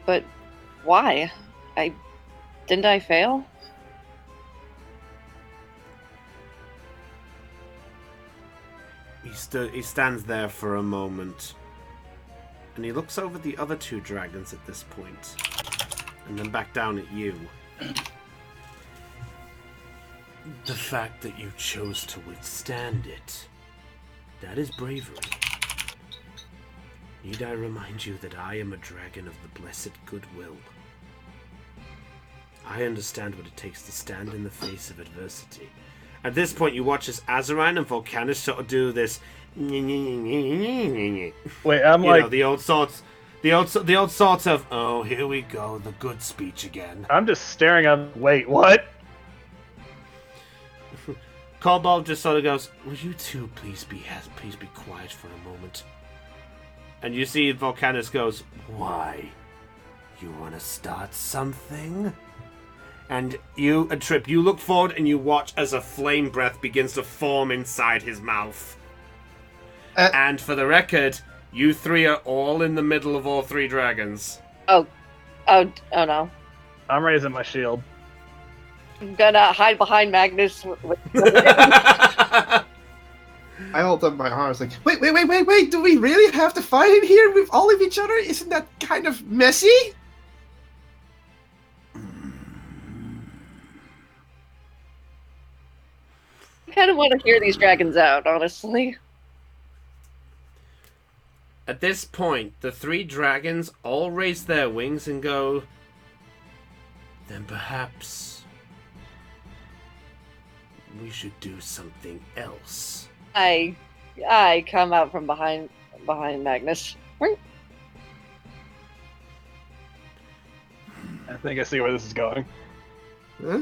But why? Didn't I fail? He stands there for a moment. And he looks over the other two dragons at this point. And then back down at you. The fact that you chose to withstand it, that is bravery. Need I remind you that I am a dragon of the blessed goodwill? I understand what it takes to stand in the face of adversity. At this point, you watch as Azaran and Volcanus sort of do this. Wait, I'm like the old sorts of, oh, here we go, the good speech again. I'm just staring at. Wait, what? Cobalt just sort of goes, will you two please be quiet for a moment? And you see Volcanus goes, why? You want to start something? And you, Trip, you look forward and you watch as a flame breath begins to form inside his mouth. And for the record, you three are all in the middle of all three dragons. Oh no. I'm raising my shield. I'm gonna hide behind Magnus. I hold up my arms like, wait, do we really have to fight in here with all of each other? Isn't that kind of messy? I kind of want to hear these dragons out, honestly. At this point, the three dragons all raise their wings and go, then perhaps we should do something else. I come out from behind Magnus. I think I see where this is going. Huh?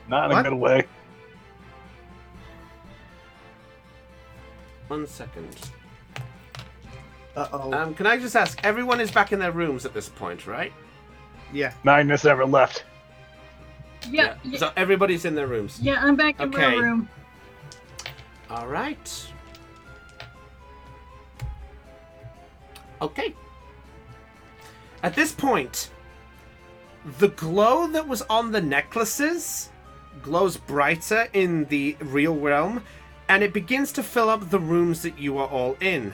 Not in a good way. 1 second. Uh-oh. Can I just ask, everyone is back in their rooms at this point, right? Yeah. Magnus never left. Yeah. So everybody's in their rooms. Yeah, I'm back in my room. All right. Okay. At this point, the glow that was on the necklaces glows brighter in the real realm, and it begins to fill up the rooms that you are all in.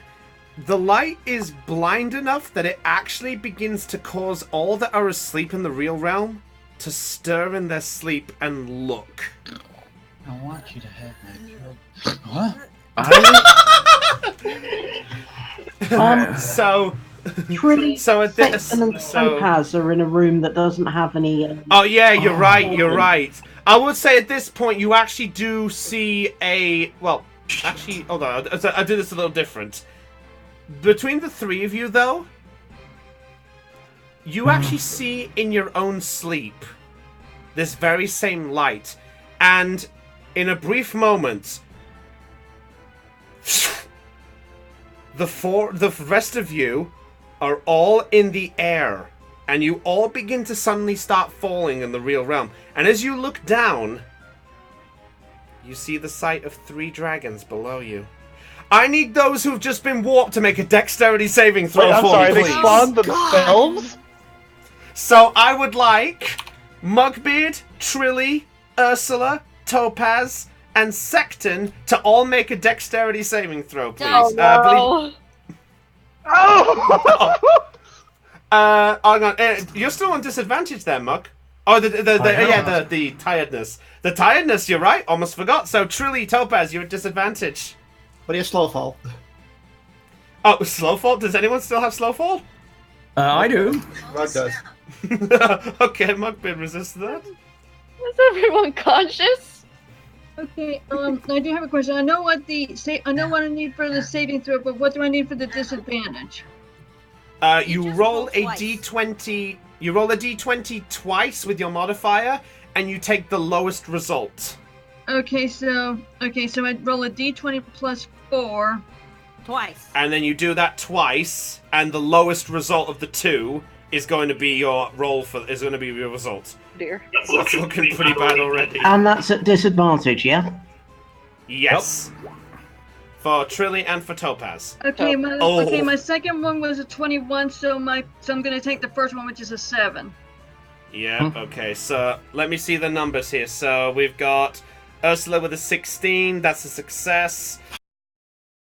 The light is blind enough that it actually begins to cause all that are asleep in the real realm to stir in their sleep and look. I want you to have that. What? So at this, Topaz are in a room that doesn't have any. Oh yeah, you're right. You're right. I would say at this point you actually do see a. Well, actually, hold on. I do this a little different. Between the three of you, though, you actually see in your own sleep this very same light, and in a brief moment, the rest of you are all in the air, and you all begin to suddenly start falling in the real realm. And as you look down, you see the sight of 3 dragons below you. I need those who've just been warped to make a dexterity saving throw I'm for sorry, me, they please. spawned themselves? So I would like Mugbeard, Trilly, Ursula, Topaz, and Secton to all make a dexterity saving throw, please. Oh, no. Hang on. You're still on disadvantage there, Mug. Oh, the tiredness. The tiredness, you're right. Almost forgot. So, Trilly, Topaz, you're at disadvantage. What do you slow fall? Oh, slow fall? Does anyone still have slow fall? I do. Mug does. Okay, Mugbeard resists that. Is everyone conscious? Okay, I do have a question. I know what I need for the saving throw, but what do I need for the disadvantage? You roll a d20. You roll a d20 twice with your modifier, and you take the lowest result. Okay, so I roll a d20 plus 4. Twice. And then you do that twice, and the lowest result of the 2 is going to be your result. Dear. That's looking pretty bad already. And that's at disadvantage, yeah? Yes. For Trilly and for Topaz. Okay, my second one was a 21, so I'm gonna take the first one, which is a 7. Yeah, okay, so let me see the numbers here. So we've got Ursula with a 16, that's a success.